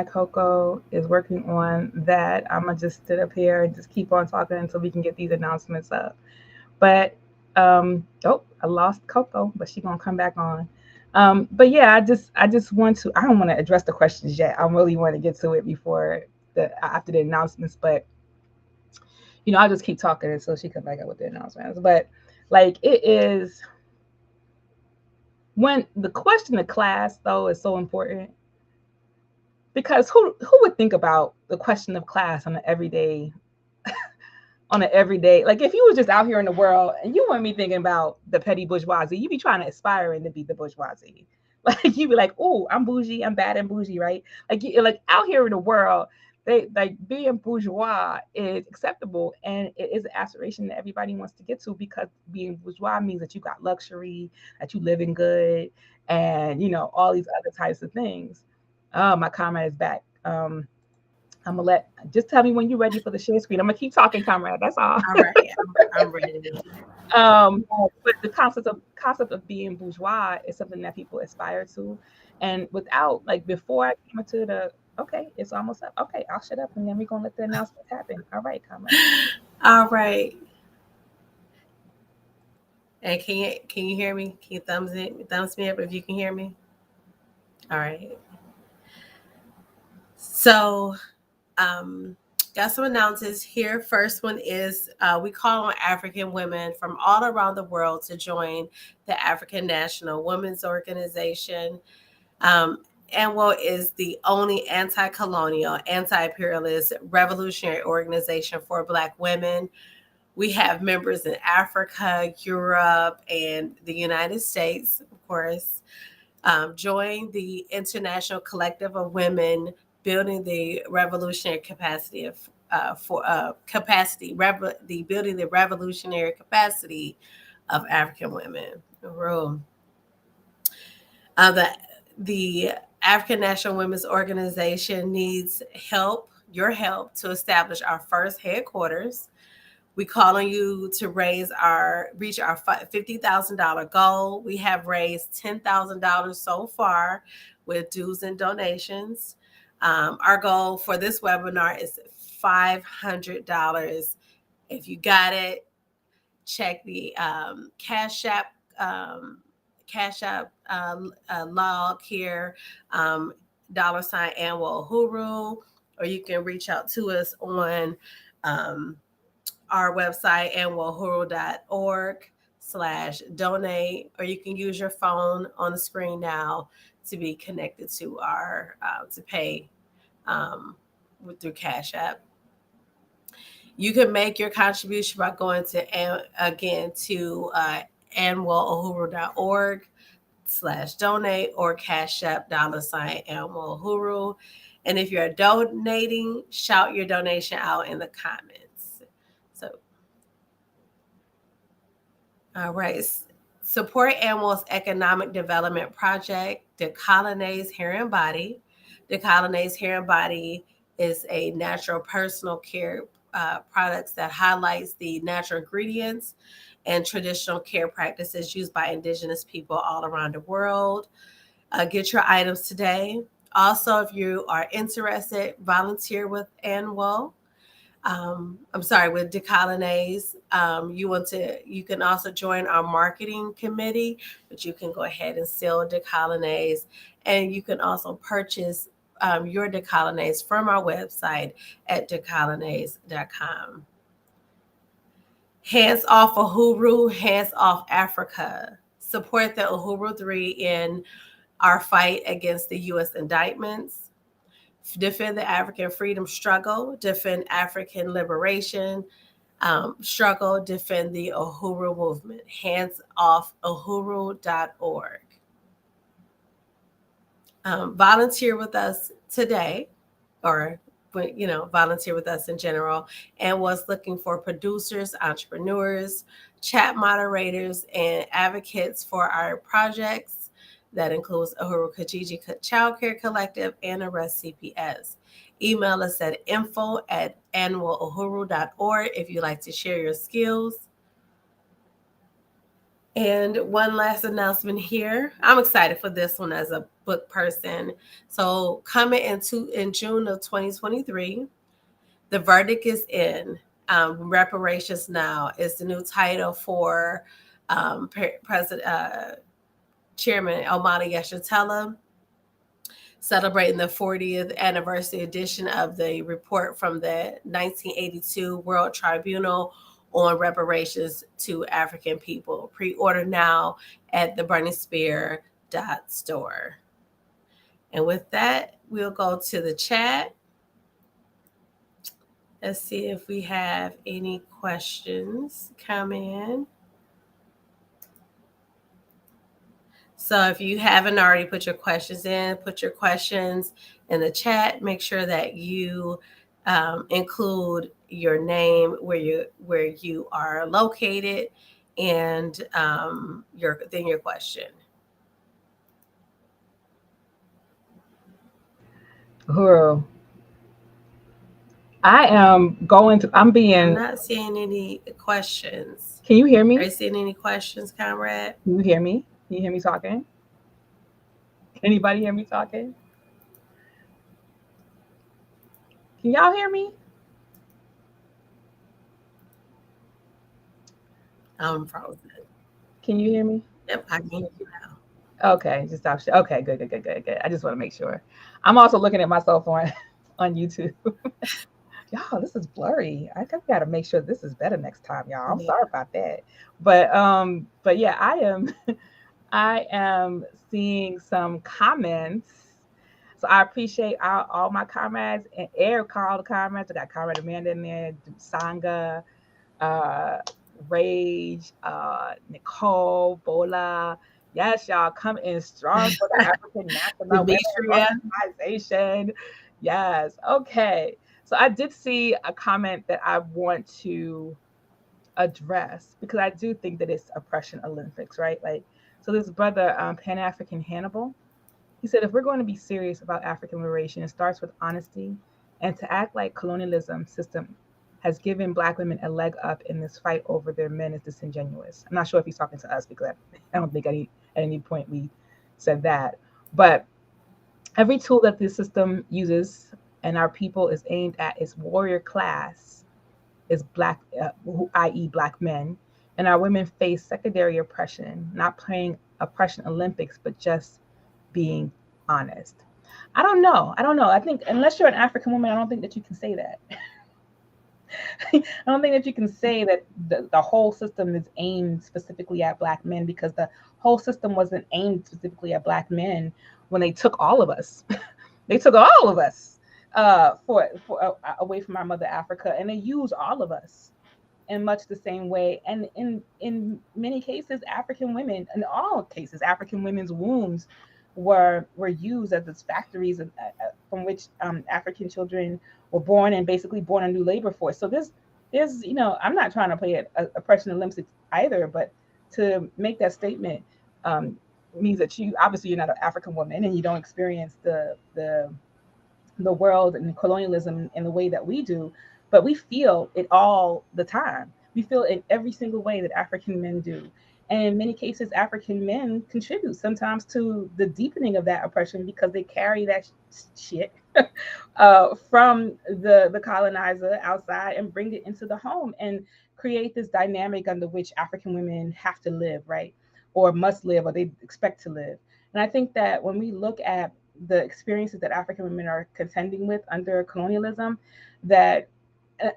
B: Coco is working on that. I'm gonna just sit up here and just keep on talking until we can get these announcements up. But oh, I lost Coco, but she's gonna come back on. But yeah, I just want to. I don't want to address the questions yet. I really want to get to it before the after the announcements. But I'll just keep talking until she comes back up with the announcements. But like it is when the question of class though is so important because who would think about the question of class on an everyday, like if you was just out here in the world and you wouldn't be thinking about the petty bourgeoisie, you'd be trying to aspiring to be the bourgeoisie. Like you'd be like, oh, I'm bougie, I'm bad and bougie, right? Like you like out here in the world, they like being bourgeois is acceptable and it is an aspiration that everybody wants to get to because being bourgeois means that you got luxury, that you living good, and all these other types of things. Oh, my comrade is back. I'm gonna just tell me when you're ready for the share screen. I'm gonna keep talking, comrade. That's all.
A: all right, I'm ready.
B: But the concept of being bourgeois is something that people aspire to, and without like before I came into the okay, it's almost up. Okay, I'll shut up and then we're gonna let the announcements happen. All right, comrade.
A: All right. And can you hear me? Can you thumbs me up if you can hear me? All right. So got some announcements here. First one is we call on African women from all around the world to join the African National Women's Organization. Um, ANWO is the only anti-colonial, anti-imperialist revolutionary organization for Black women. We have members in Africa, Europe, and the United States, of course. Join the international collective of women building the revolutionary capacity of for capacity, the building the revolutionary capacity of African women. Rule. The African National Women's Organization needs your help, to establish our first headquarters. We call on you to reach our $50,000 goal. We have raised $10,000 so far with dues and donations. Our goal for this webinar is $500. If you got it, check the um, Cash App log here, $ Annual Huru, or you can reach out to us on um, our website, annualhuru.org/donate, or you can use your phone on the screen now to be connected to our to pay um, through Cash App. You can make your contribution by going to again to annualhuru.org/donate or Cash App $annualhuru. And if you're donating, shout your donation out in the comments. So, all right. Support Annual's economic development project, Decolonize Hair and Body. Decolonize Hair and Body is a natural personal care products that highlights the natural ingredients and traditional care practices used by Indigenous people all around the world. Get your items today. Also, if you are interested, volunteer with Annual. I'm sorry, with Decolonize. You can also join our marketing committee, but you can go ahead and still Decolonize, and you can also purchase your Decolonize from our website at decolonize.com. Hands off Uhuru, hands off Africa. Support the Uhuru 3 in our fight against the U.S. indictments. Defend the African freedom struggle, defend African liberation struggle, defend the Uhuru movement. Hands off uhuru.org. Volunteer with us today, or volunteer with us in general, and was looking for producers, entrepreneurs, chat moderators, and advocates for our projects. That includes Uhuru Kijiji Child Care Collective and Arrest CPS. Email us at info@annualuhuru.org if you'd like to share your skills. And one last announcement here. I'm excited for this one as a book person. So coming in June of 2023, The Verdict is In. Reparations Now is the new title for Chairman Omani Yeshitela, celebrating the 40th anniversary edition of the report from the 1982 World Tribunal on reparations to African people. Pre-order now at the burningspear.store. And with that, we'll go to the chat. Let's see if we have any questions come in. So if you haven't already put your questions in, put your questions in the chat. Make sure that you include your name, where you are located, and your question.
B: Uhuru, I'm
A: not seeing any questions.
B: Can you hear me?
A: Are you seeing any questions, comrade?
B: Can you hear me? Can you hear me talking? Anybody hear me talking? Can y'all hear me?
A: I'm frozen.
B: Can you hear me?
A: Yep, I can hear you now.
B: Okay, just stop. Okay, good. I just want to make sure. I'm also looking at myself on YouTube. Y'all, this is blurry. I think we got to make sure this is better next time, y'all. I'm sorry about that. But yeah, I am seeing some comments. So I appreciate all my comrades and all the comrades. I got Comrade Amanda in there, Sangha, Rage, Nicole, Bola. Yes, y'all come in strong for the African National Women Organization. Yes. Okay. So I did see a comment that I want to address, because I do think that it's oppression Olympics, right? Like, so this brother, Pan-African Hannibal, he said, if we're going to be serious about African liberation, it starts with honesty, and to act like colonialism system has given Black women a leg up in this fight over their men is disingenuous. I'm not sure if he's talking to us, because I don't think at any point we said that. But every tool that this system uses and our people is aimed at its warrior class is Black, i.e. Black men. And our women face secondary oppression, not playing oppression Olympics, but just being honest. I don't know. I think unless you're an African woman, I don't think that you can say that. I don't think that you can say that the whole system is aimed specifically at Black men, because the whole system wasn't aimed specifically at Black men when they took all of us. They took all of us away from our mother Africa, and they used all of us in much the same way. And in many cases, African women, in all cases, African women's wombs were used as these factories from which African children were born, and basically born a new labor force. So there's I'm not trying to play oppression Olympics either, but to make that statement um, means that you obviously you're not an African woman and you don't experience the world and colonialism in the way that we do, but we feel it all the time. We feel it in every single way that African men do. And in many cases, African men contribute sometimes to the deepening of that oppression because they carry that shit from the colonizer outside and bring it into the home and create this dynamic under which African women have to live, right? Or must live, or they expect to live. And I think that when we look at the experiences that African women are contending with under colonialism, that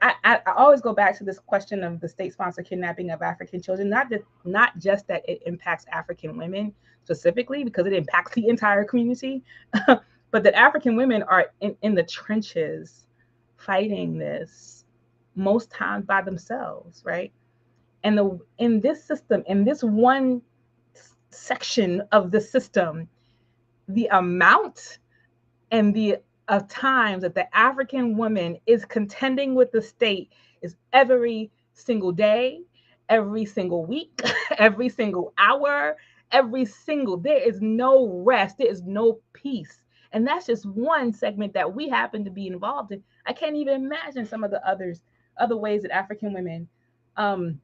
B: I always go back to this question of the state-sponsored kidnapping of African children. Not just that it impacts African women specifically, because it impacts the entire community, but that African women are in the trenches fighting this most times by themselves, right? And the in this system, in this one section of the system, the amount and the of times that the African woman is contending with the state is every single day, every single week, every single hour, every single, there is no rest, there is no peace. And that's just one segment that we happen to be involved in. I can't even imagine some of the other ways that African women um,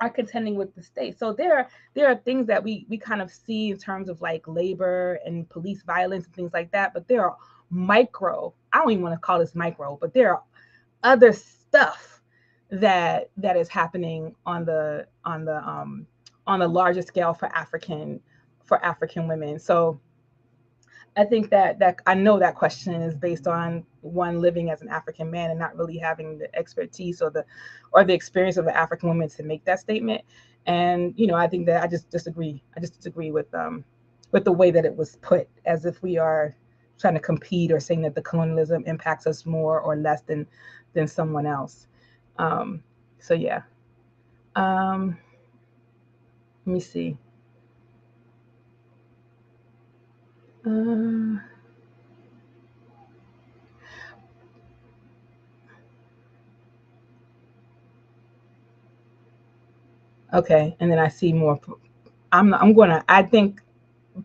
B: are contending with the state. So there are things that we kind of see in terms of like labor and police violence and things like that, but there are micro, I don't even want to call this micro, but there are other stuff that is happening on the larger scale for African women. So I think that I know that question is based on one living as an African man and not really having the expertise or the experience of the African woman to make that statement. And I think that I just disagree. I just disagree with the way that it was put, as if we are trying to compete or saying that the colonialism impacts us more or less than someone else. Um, so yeah. Um, Let me see. Uh, okay, and then I see more. I'm gonna. I think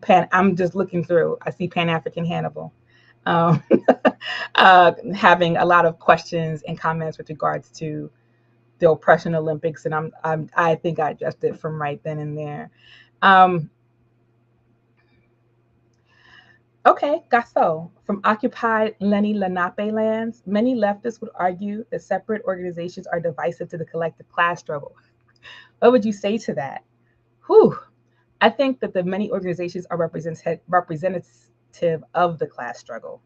B: I'm just looking through. I see Pan African Hannibal, um, having a lot of questions and comments with regards to the oppression Olympics, and I think I addressed it from right then and there. Um, okay, Gasso, from occupied Lenni Lenape lands, many leftists would argue that separate organizations are divisive to the collective class struggle. What would you say to that? Whew. I think that the many organizations are representative of the class struggle.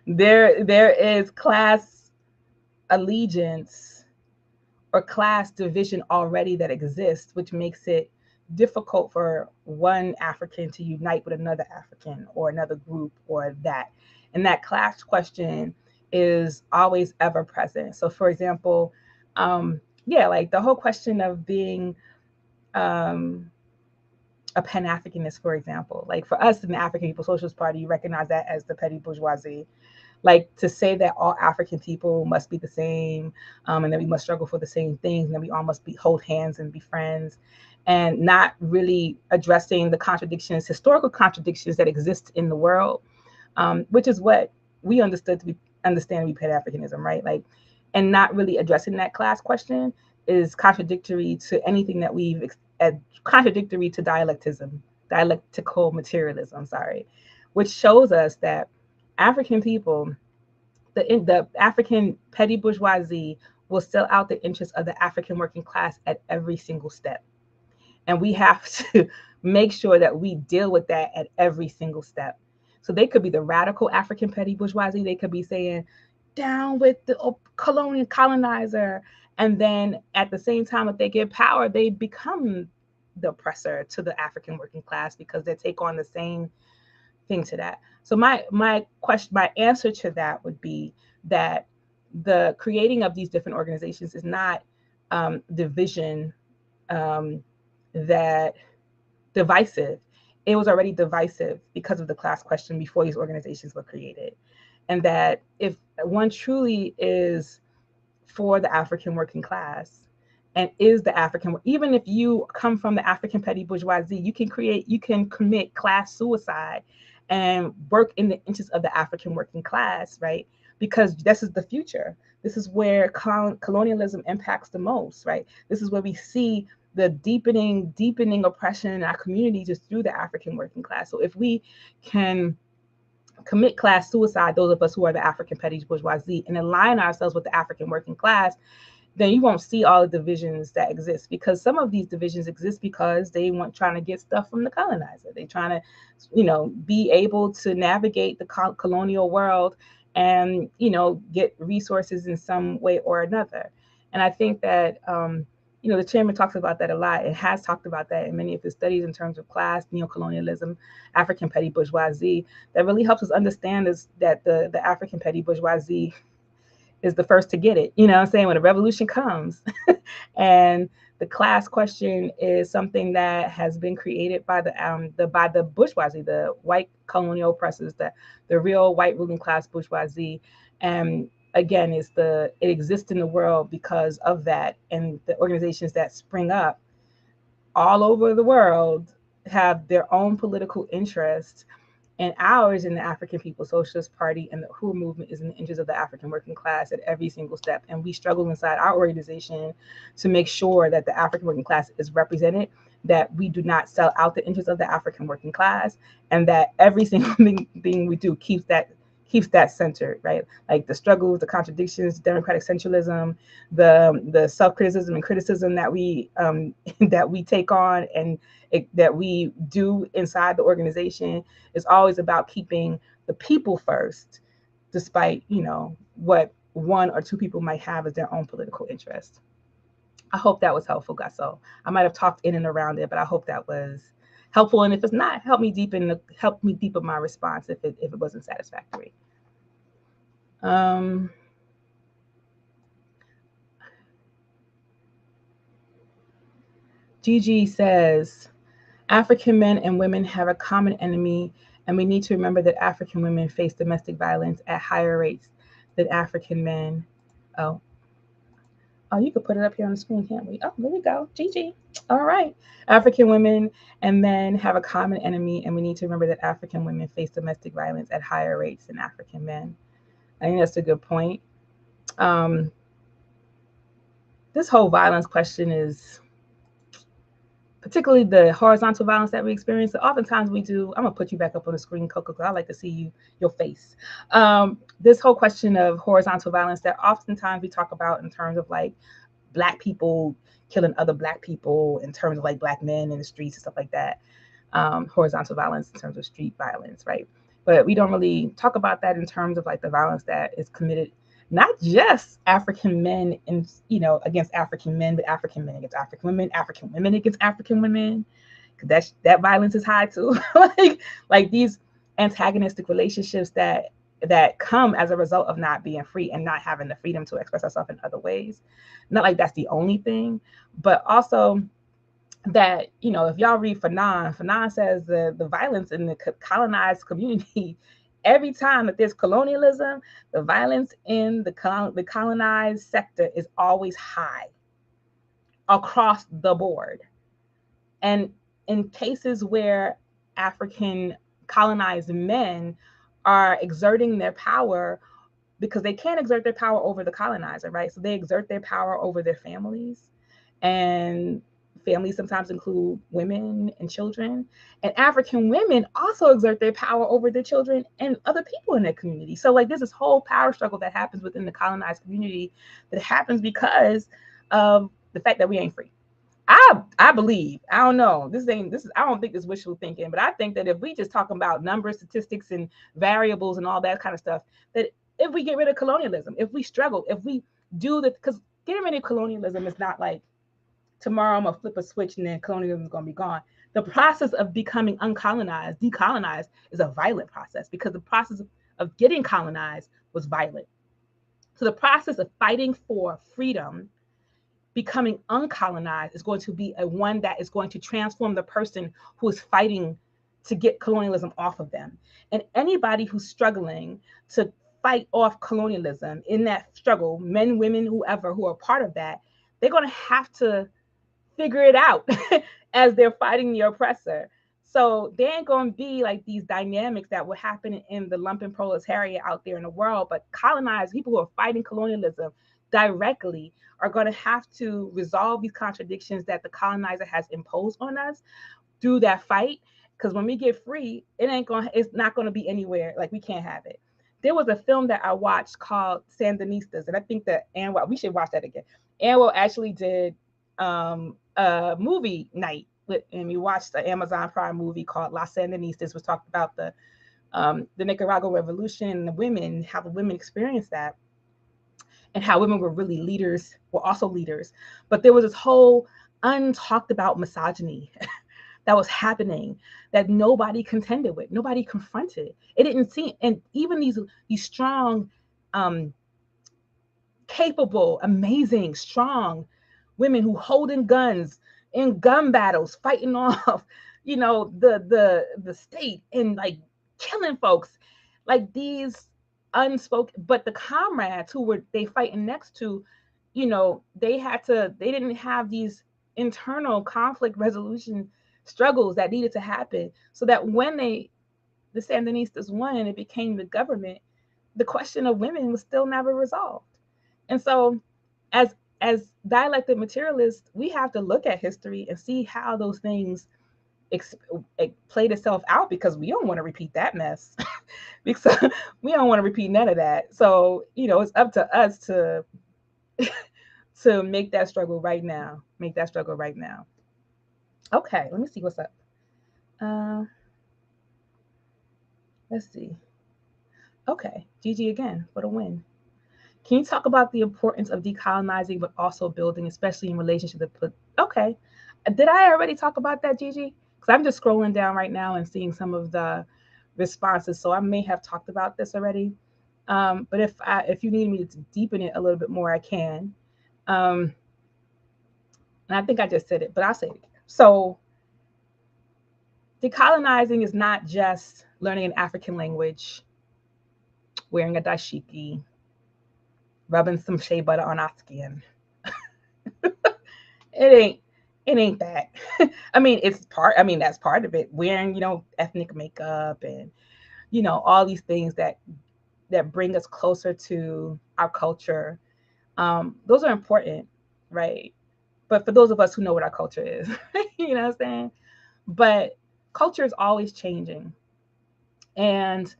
B: There is class allegiance or class division already that exists, which makes it difficult for one African to unite with another African or another group or that. And that class question is always ever present. So, for example, yeah, like the whole question of being um, a Pan Africanist, for example, like for us in the African People's Socialist Party, you recognize that as the petty bourgeoisie. Like to say that all African people must be the same, and that we must struggle for the same things, and that we all must hold hands and be friends, and not really addressing the contradictions, historical contradictions that exist in the world, which is what we understand to be Pan Africanism, right? Like, and not really addressing that class question is contradictory to anything that contradictory to dialectical materialism, sorry, which shows us that African people, the African petty bourgeoisie, will sell out the interests of the African working class at every single step. And we have to make sure that we deal with that at every single step. So they could be the radical African petty bourgeoisie. They could be saying, down with the colonial colonizer. And then at the same time that they get power, they become the oppressor to the African working class because they take on the same thing to that. So my answer to that would be that the creating of these different organizations is not division um, that divisive. It was already divisive because of the class question before these organizations were created. And that if one truly is for the African working class and is the African. Even if you come from the African petty bourgeoisie, you can commit class suicide and work in the interests of the African working class, right? Because this is the future. This is where colonialism impacts the most, right? This is where we see the deepening oppression in our community just through the African working class. So if we can commit class suicide, those of us who are the African petty bourgeoisie, and align ourselves with the African working class, then you won't see all the divisions that exist, because some of these divisions exist because they want trying to get stuff from the colonizer. They trying to, be able to navigate the colonial world and, get resources in some way or another. And I think that, the chairman talks about that a lot and has talked about that in many of his studies in terms of class, neocolonialism, African petty bourgeoisie. That really helps us understand that the African petty bourgeoisie is the first to get it. You know what I'm saying? When a revolution comes. And the class question is something that has been created by the bourgeoisie, the white colonial oppressors, the real white ruling class bourgeoisie. And again, it exists in the world because of that. And the organizations that spring up all over the world have their own political interests, and ours in the African People's Socialist Party and the WHO movement is in the interest of the African working class at every single step. And we struggle inside our organization to make sure that the African working class is represented, that we do not sell out the interests of the African working class, and that every single thing we do keeps that centered, right? Like the struggles, the contradictions, democratic centralism, the self-criticism and criticism that we that we take on and that we do inside the organization is always about keeping the people first, despite what one or two people might have as their own political interest. I hope that was helpful, Gasso. I might have talked in and around it, but I hope that was helpful. And if it's not, help me deepen my response if it wasn't satisfactory. Gigi says, African men and women have a common enemy, and we need to remember that African women face domestic violence at higher rates than African men. Oh, you could put it up here on the screen, can't we? Oh, there we go. Gigi. All right. African women and men have a common enemy, and we need to remember that African women face domestic violence at higher rates than African men. I think that's a good point. This whole violence question is, particularly the horizontal violence that we experience. Oftentimes we do. I'm gonna put you back up on the screen, Coco, because I like to see your face. This whole question of horizontal violence that oftentimes we talk about in terms of like Black people killing other Black people, in terms of like Black men in the streets and stuff like that. Horizontal violence in terms of street violence, right? But we don't really talk about that in terms of like the violence that is committed, not just African men against African men, but African men against African women against African women. Because that violence is high too. like these antagonistic relationships that come as a result of not being free and not having the freedom to express ourselves in other ways. Not like that's the only thing, but also that, if y'all read Fanon says the violence in the colonized community, every time that there's colonialism, the violence in the colonized sector is always high across the board. And in cases where African colonized men are exerting their power, because they can't exert their power over the colonizer, right? So they exert their power over their families, and families sometimes include women and children. And African women also exert their power over their children and other people in their community. So like there's this whole power struggle that happens within the colonized community that happens because of the fact that we ain't free. I believe, I don't know, I don't think this wishful thinking, but I think that if we just talk about numbers, statistics, and variables and all that kind of stuff, that if we get rid of colonialism, if we struggle, if we do that, because getting rid of colonialism is not like tomorrow I'm gonna flip a switch and then colonialism is gonna be gone. The process of becoming uncolonized, decolonized, is a violent process, because the process of getting colonized was violent. So the process of fighting for freedom, becoming uncolonized, is going to be one that is going to transform the person who is fighting to get colonialism off of them. And anybody who's struggling to fight off colonialism in that struggle, men, women, whoever, who are part of that, they're going to have to figure it out as they're fighting the oppressor. So there ain't going to be like these dynamics that will happen in the lumpen proletariat out there in the world, but colonized people who are fighting colonialism directly are going to have to resolve these contradictions that the colonizer has imposed on us through that fight. Because when we get free, it's not going to be anywhere. Like, we can't have it. There was a film that I watched called Sandinistas, and I think that we should watch that again. Anwar actually did a movie night and we watched the Amazon Prime movie called Las Sandinistas, which talked about the Nicaraguan Revolution and the women, how the women experienced that, and how women were really leaders, were also leaders. But there was this whole untalked about misogyny that was happening that nobody contended with, nobody confronted. It didn't seem, and even these strong, capable, amazing, strong women who holding guns in gun battles, fighting off, the state and like killing folks, like these unspoken. But the comrades who were they fighting next to, they didn't have these internal conflict resolution struggles that needed to happen, so that when the Sandinistas won and it became the government, the question of women was still never resolved. And so, as dialectic materialists, we have to look at history and see how those things played itself out, because we don't want to repeat that mess. Because we don't want to repeat none of that. So, it's up to us to to make that struggle right now. Okay, let me see what's up. Let's see. Okay, Gigi again for the win. Can you talk about the importance of decolonizing, but also building, especially in relationship to? Okay, did I already talk about that, Gigi? Because I'm just scrolling down right now and seeing some of the responses, so I may have talked about this already. But if you need me to deepen it a little bit more, I can. And I think I just said it, but I'll say it again. So, decolonizing is not just learning an African language, wearing a dashiki, rubbing some shea butter on our skin. It ain't that. I mean, that's part of it. Wearing, ethnic makeup and, all these things that bring us closer to our culture. Those are important, right? But for those of us who know what our culture is, you know what I'm saying? But culture is always changing. And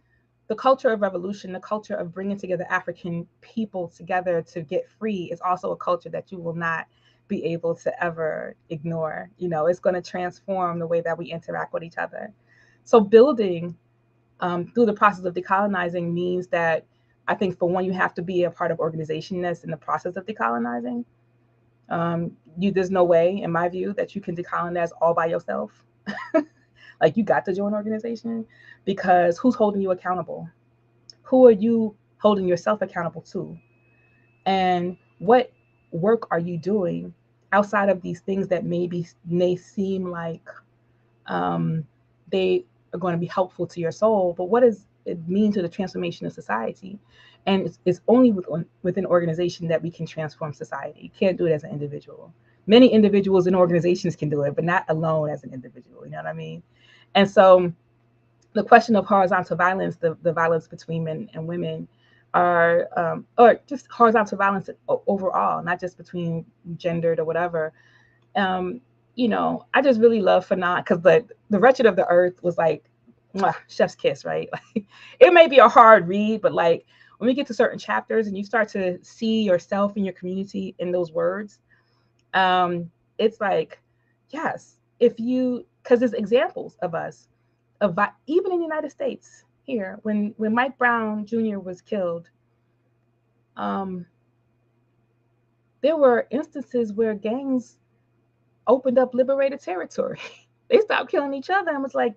B: the culture of revolution, the culture of bringing together African people together to get free, is also a culture that you will not be able to ever ignore. It's going to transform the way that we interact with each other. So building through the process of decolonizing means that, I think, for one, you have to be a part of organization that's in the process of decolonizing. There's no way, in my view, that you can decolonize all by yourself. Like, you got to join an organization, because who's holding you accountable? Who are you holding yourself accountable to? And what work are you doing outside of these things that may seem like they are going to be helpful to your soul, but what does it mean to the transformation of society? And it's only within organization that we can transform society. You can't do it as an individual. Many individuals and organizations can do it, but not alone as an individual. You know what I mean? And so the question of horizontal violence, the violence between men and women, or just horizontal violence overall, not just between gendered or whatever. I just really love Fanon, because the Wretched of the Earth was like, mwah, chef's kiss, right? Like, it may be a hard read, but like, when we get to certain chapters and you start to see yourself and your community in those words, it's like, yes, because there's examples of us, even in the United States here, when Mike Brown Jr. was killed, there were instances where gangs opened up liberated territory. They stopped killing each other and was like,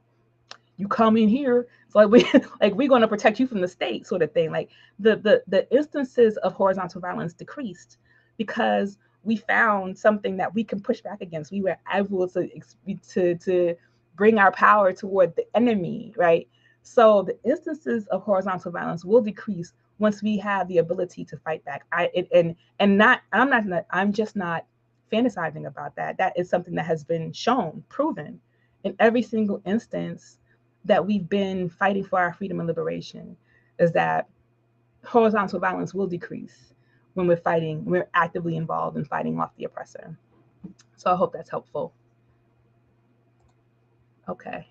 B: you come in here, it's like we're going to protect you from the state, sort of thing. Like, the instances of horizontal violence decreased because we found something that we can push back against. We were able to bring our power toward the enemy, right? So the instances of horizontal violence will decrease once we have the ability to fight back. I'm just not fantasizing about that. That is something that has been shown, proven in every single instance that we've been fighting for our freedom and liberation, is that horizontal violence will decrease when we're actively involved in fighting off the oppressor. So I hope that's helpful. Okay.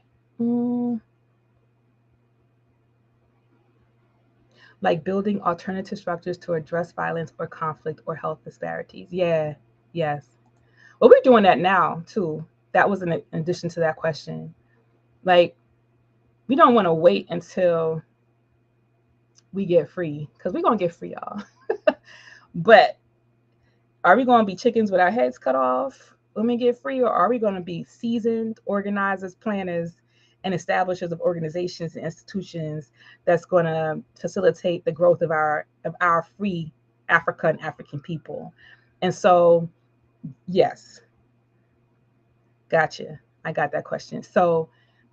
B: Like building alternative structures to address violence or conflict or health disparities. Yeah, yes. Well, we're doing that now too. That was in addition to that question. Like, we don't want to wait until we get free, because we're going to get free, y'all. But are we going to be chickens with our heads cut off when we get free, or are we going to be seasoned organizers, planners, and establishers of organizations and institutions that's going to facilitate the growth of our free Africa and African people? And so, yes, gotcha. I got that question. So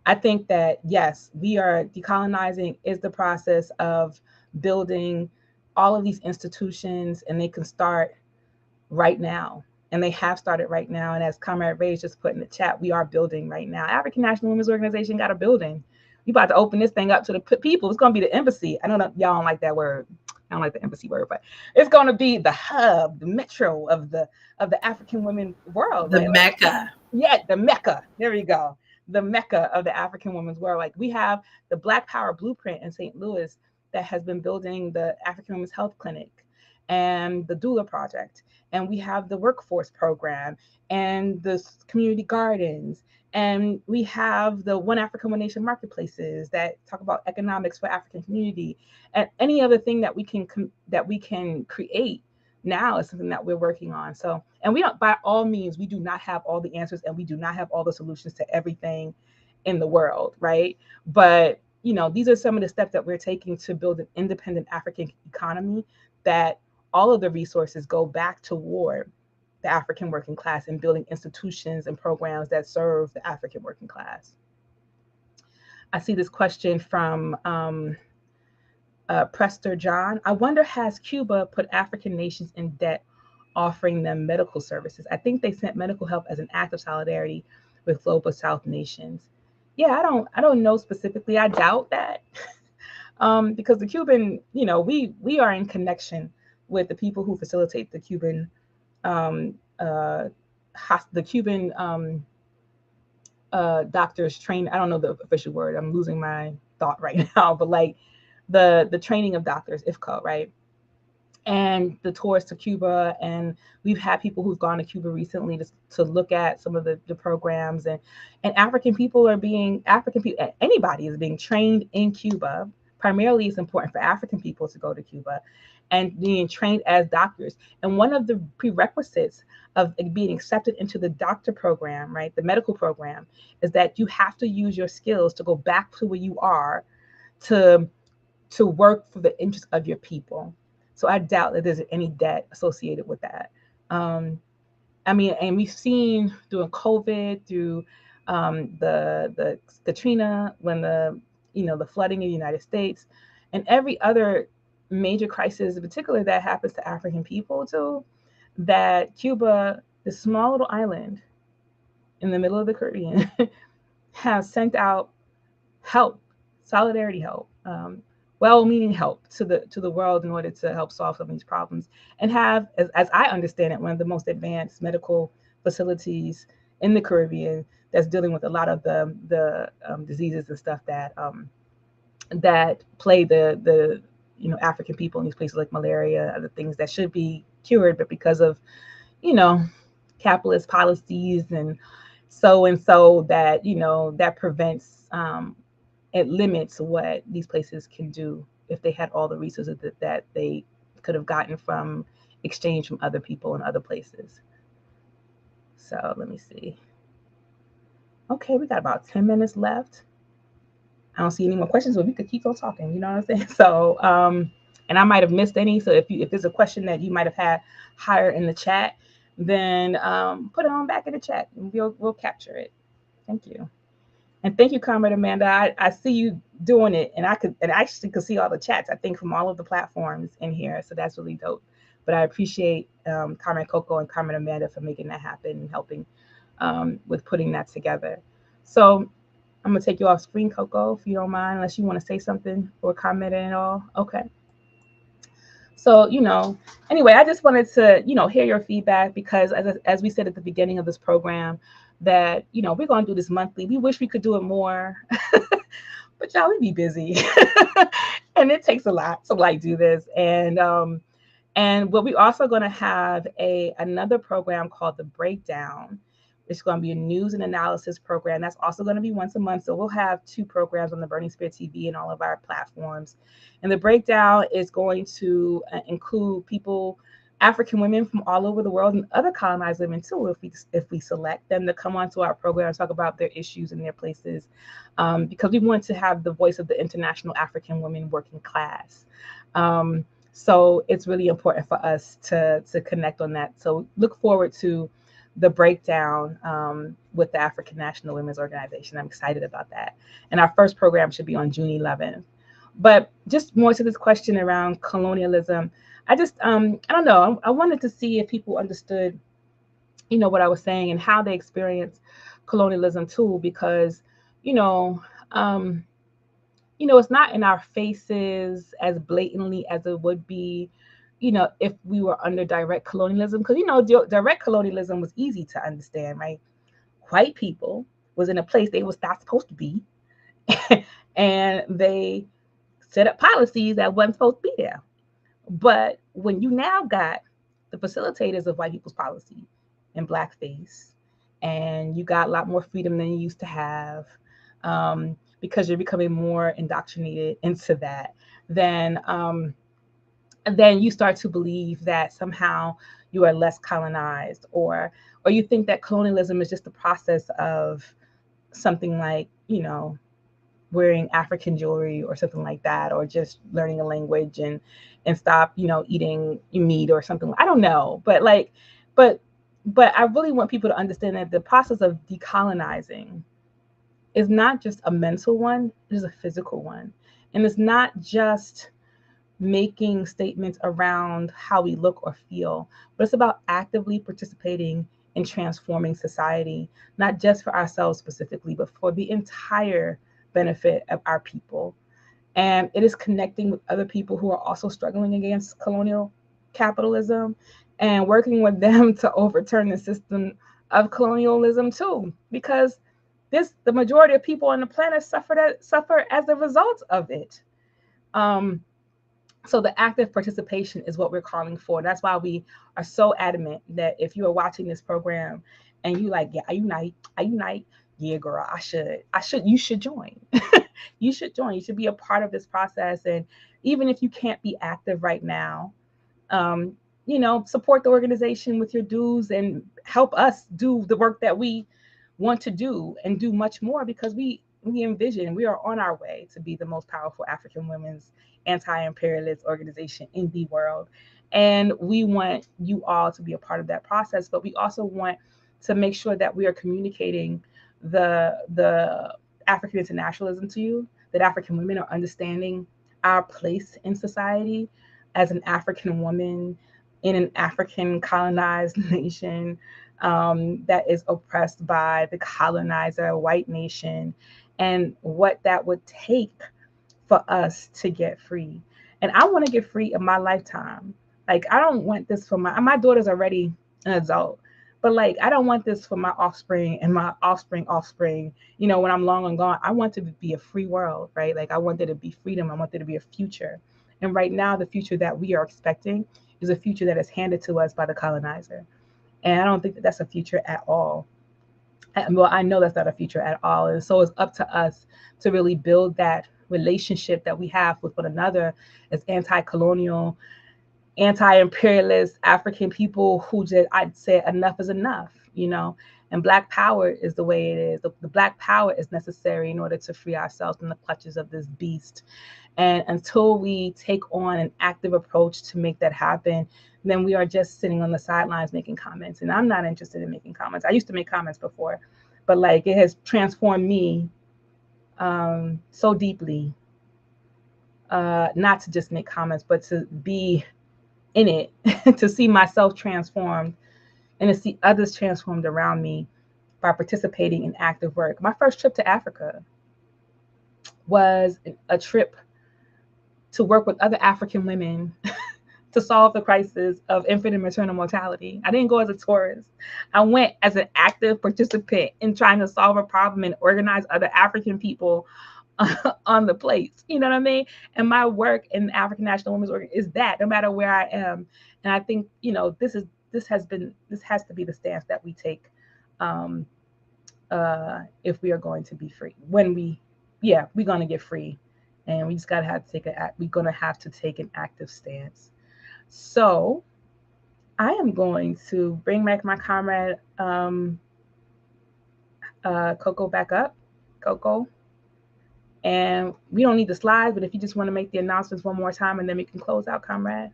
B: I think that, yes, we are decolonizing is the process of building all of these institutions, and they can start right now. And they have started right now. And as Comrade Ray just put in the chat, we are building right now. African National Women's Organization got a building. We about to open this thing up to the people. It's going to be the embassy. I know y'all don't like that word. I don't like the embassy word, but it's going to be the hub, the metro of the African women world.
A: The Mecca.
B: Yeah, the Mecca. There we go. The Mecca of the African women's world. Like, we have the Black Power Blueprint in St. Louis that has been building the African Women's Health Clinic and the Doula Project. And we have the workforce program and the community gardens. And we have the One Africa, One Nation marketplaces that talk about economics for African community. And any other thing that we can create now is something that we're working on. So, and we don't, by all means, we do not have all the answers, and we do not have all the solutions to everything in the world, right? But, these are some of the steps that we're taking to build an independent African economy, that all of the resources go back toward the African working class and building institutions and programs that serve the African working class. I see this question from Prester John. I wonder, has Cuba put African nations in debt offering them medical services? I think they sent medical help as an act of solidarity with Global South nations. Yeah, I don't know specifically. I doubt that. Because the Cuban, we are in connection with the people who facilitate the Cuban doctors train. I don't know the official word. I'm losing my thought right now, but like the training of doctors, IFCO, right? And the tours to Cuba, and we've had people who've gone to Cuba recently to look at some of the programs, and African people, anybody is being trained in Cuba. Primarily, it's important for African people to go to Cuba and being trained as doctors. And one of the prerequisites of being accepted into the doctor program, right, the medical program, is that you have to use your skills to go back to where you are to work for the interest of your people. So I doubt that there's any debt associated with that. And we've seen during COVID, through the Katrina, when the flooding in the United States, and every other major crisis, in particular that happens to African people too, that Cuba, this small little island in the middle of the Caribbean, has sent out help, solidarity help, well-meaning help to the world in order to help solve some of these problems, and have, as I understand it, one of the most advanced medical facilities in the Caribbean that's dealing with a lot of the diseases and stuff that plague the African people in these places, like malaria, other things that should be cured, but because of capitalist policies and so that that prevents, it limits what these places can do if they had all the resources that they could have gotten from exchange from other people in other places. So let me see. Okay, we got about 10 minutes left. I don't see any more questions, but we could keep on talking. You know what I'm saying? So, and I might have missed any. So if there's a question that you might have had higher in the chat, then put it on back in the chat, and we'll capture it. Thank you. And thank you, Comrade Amanda. I see you doing it, and I actually could see all the chats, I think, from all of the platforms in here. So that's really dope. But I appreciate Carmen Coco and Carmen Amanda for making that happen and helping with putting that together. So I'm gonna take you off screen, Coco, if you don't mind, unless you want to say something or comment at all. Okay. So, anyway, I just wanted to, hear your feedback because as we said at the beginning of this program, that, we're going to do this monthly. We wish we could do it more, but y'all, we be busy and it takes a lot to like do this. But we're also going to have another program called The Breakdown. It's going to be a news and analysis program. That's also going to be once a month. So we'll have 2 programs on the Burning Spear TV and all of our platforms. And The Breakdown is going to include people, African women from all over the world and other colonized women too, if we select them to come onto our program and talk about their issues and their places, because we want to have the voice of the international African women working class. So it's really important for us to connect on that. So look forward to The Breakdown with the African National Women's Organization. I'm excited about that. And our first program should be on June 11th. But just more to this question around colonialism, I don't know. I wanted to see if people understood, what I was saying and how they experience colonialism too, because, it's not in our faces as blatantly as it would be, if we were under direct colonialism. Because, direct colonialism was easy to understand, right? White people was in a place they was not supposed to be, and they set up policies that wasn't supposed to be there. But when you now got the facilitators of white people's policy in blackface, and you got a lot more freedom than you used to have, because you're becoming more indoctrinated into that, then you start to believe that somehow you are less colonized, or you think that colonialism is just the process of something like, wearing African jewelry or something like that, or just learning a language and stop, eating meat or something. I don't know, but I really want people to understand that the process of decolonizing is not just a mental one, it is a physical one. And it's not just making statements around how we look or feel, but it's about actively participating in transforming society, not just for ourselves specifically, but for the entire benefit of our people. And it is connecting with other people who are also struggling against colonial capitalism and working with them to overturn the system of colonialism too, because the majority of people on the planet suffer as a result of it. So the active participation is what we're calling for. That's why we are so adamant that if you are watching this program and you like, yeah, I unite, yeah, girl, you should join. You should join. You should be a part of this process. And even if you can't be active right now, support the organization with your dues and help us do the work that we want to do and do much more, because we envision we are on our way to be the most powerful African women's anti-imperialist organization in the world. And we want you all to be a part of that process, but we also want to make sure that we are communicating the African internationalism to you, that African women are understanding our place in society as an African woman in an African colonized nation that is oppressed by the colonizer, white nation, and what that would take for us to get free. And I want to get free in my lifetime. Like, I don't want this for my daughter's already an adult, but like, I don't want this for my offspring and my offspring, when I'm long and gone. I want it to be a free world, right? Like, I want there to be freedom. I want there to be a future. And right now, the future that we are expecting is a future that is handed to us by the colonizer. And I don't think that that's a future at all. Well, I know that's not a future at all. And so it's up to us to really build that relationship that we have with one another as anti-colonial, anti-imperialist African people who just, I'd say enough is enough, and Black power is the way it is. The Black power is necessary in order to free ourselves from the clutches of this beast. And until we take on an active approach to make that happen, then we are just sitting on the sidelines making comments. And I'm not interested in making comments. I used to make comments before, but like, it has transformed me so deeply, not to just make comments, but to be in it to see myself transformed and to see others transformed around me by participating in active work. My first trip to Africa was a trip to work with other African women to solve the crisis of infant and maternal mortality. I didn't go as a tourist. I went as an active participant in trying to solve a problem and organize other African people on the plates. You know what I mean? And my work in the African National Women's Org is that no matter where I am. And I think, this has to be the stance that we take um, if we are going to be free. We're going to get free, and we just we're going to have to take an active stance. So I am going to bring back my comrade Coco back up. Coco. And we don't need the slides, but if you just want to make the announcements one more time and then we can close out, comrade.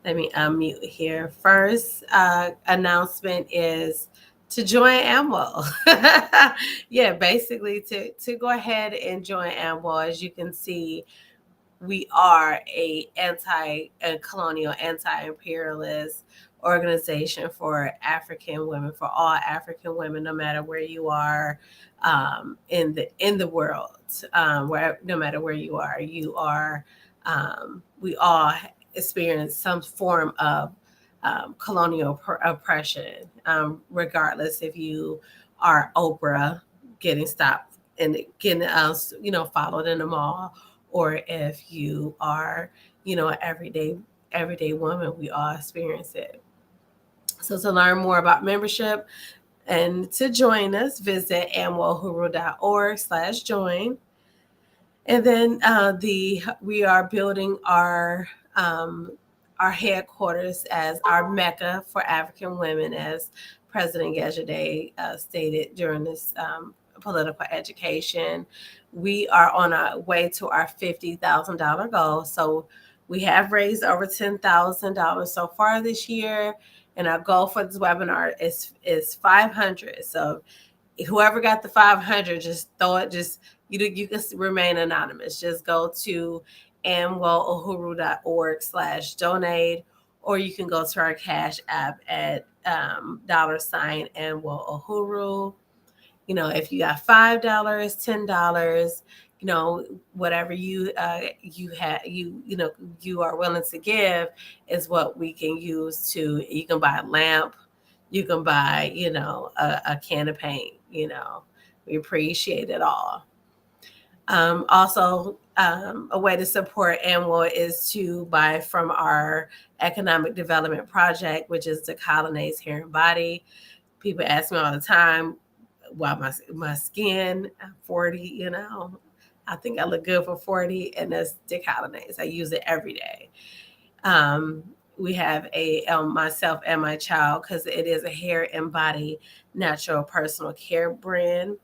A: Let me unmute here. First announcement is to join AMWO. Yeah, basically to go ahead and join AMWO. As you can see, we are a anti-colonial, anti-imperialist organization for African women, for all African women, no matter where you are in the world. No matter where you are, we all experience some form of colonial oppression, regardless if you are Oprah getting stopped and getting followed in the mall, or if you are an everyday woman. We all experience it. So to learn more about membership and to join us, visit amwohuru.org/join. And then we are building our headquarters as our Mecca for African women, as President Yejide stated during this political education. We are on our way to our $50,000 goal. So we have raised over $10,000 so far this year, and our goal for this webinar is 500. So whoever got the 500, just throw it. You can remain anonymous. Just go to amwohuru.org/donate, or you can go to our Cash App at $AmwoOhuru. If you got $5, $10, whatever you are willing to give is what we can use to. You can buy a lamp, you can buy a can of paint. We appreciate it all. Also, a way to support AMWO is to buy from our economic development project, which is Decolonize Hair and Body. People ask me all the time, "Wow, my skin, I'm 40, I think I look good for 40, and that's Decolonize. I use it every day." We have myself and my child, because it is a hair and body natural personal care brand.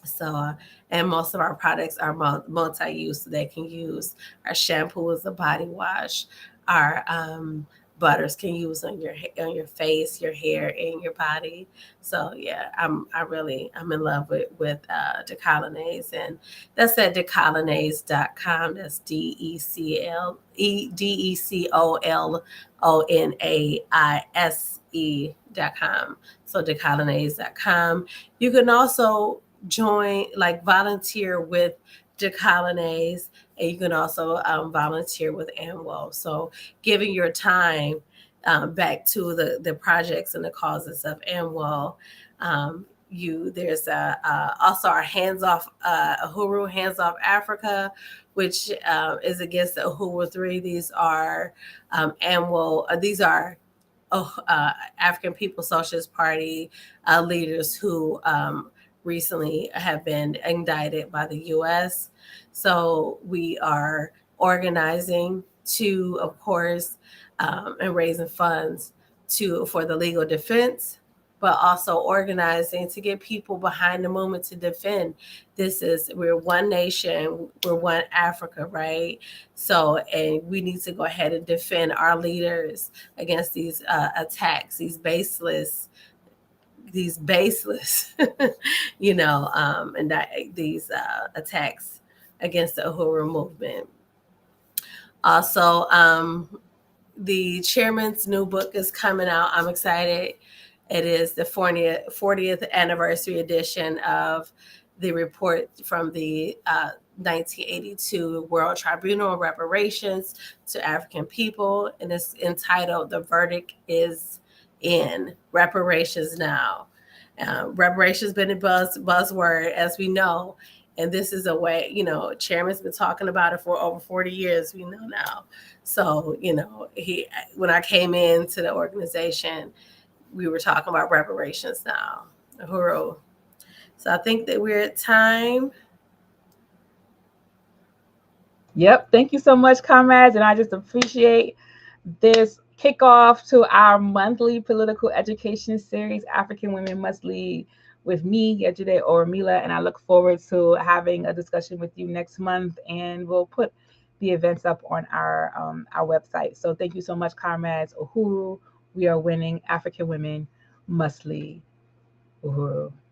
A: So, and most of our products are multi-use, so they can use our shampoo as a body wash. Our butters can use on your face, your hair, and your body. So yeah, I'm in love with Decolonize, and that's at decolonize.com. That's DECOLONAISE.com. So decolonize.com. You can also join, volunteer with Decolonize, and you can also volunteer with AMWO. So giving your time back to the projects and the causes of AMWO. There's also our Hands Off Uhuru, Hands Off Africa, which is against the Uhuru 3. These are AMWO. These are African People's Socialist Party leaders who recently have been indicted by the U.S. So we are organizing to, of course, and raising funds for the legal defense, but also organizing to get people behind the movement to defend. We're one nation, we're one Africa, right? So, and we need to go ahead and defend our leaders against these attacks, these baseless, and these attacks against the Uhuru movement. Also, the chairman's new book is coming out. I'm excited. It is the 40th anniversary edition of the report from the 1982 World Tribunal of Reparations to African People, and it's entitled "The Verdict Is In: Reparations Now." Reparations been a buzzword, as we know, and this is a way. Chairman's been talking about it for over 40 years. We know now. So, when I came into the organization, we were talking about reparations now. Uhuru. So I think that we're at time.
B: Yep. Thank you so much, comrades. And I just appreciate this kickoff to our monthly political education series, African Women Must Lead, with me, Yejide Orunmila. And I look forward to having a discussion with you next month. And we'll put the events up on our website. So thank you so much, comrades. Uhuru. We are winning. African Women Must Lead. Uhuru.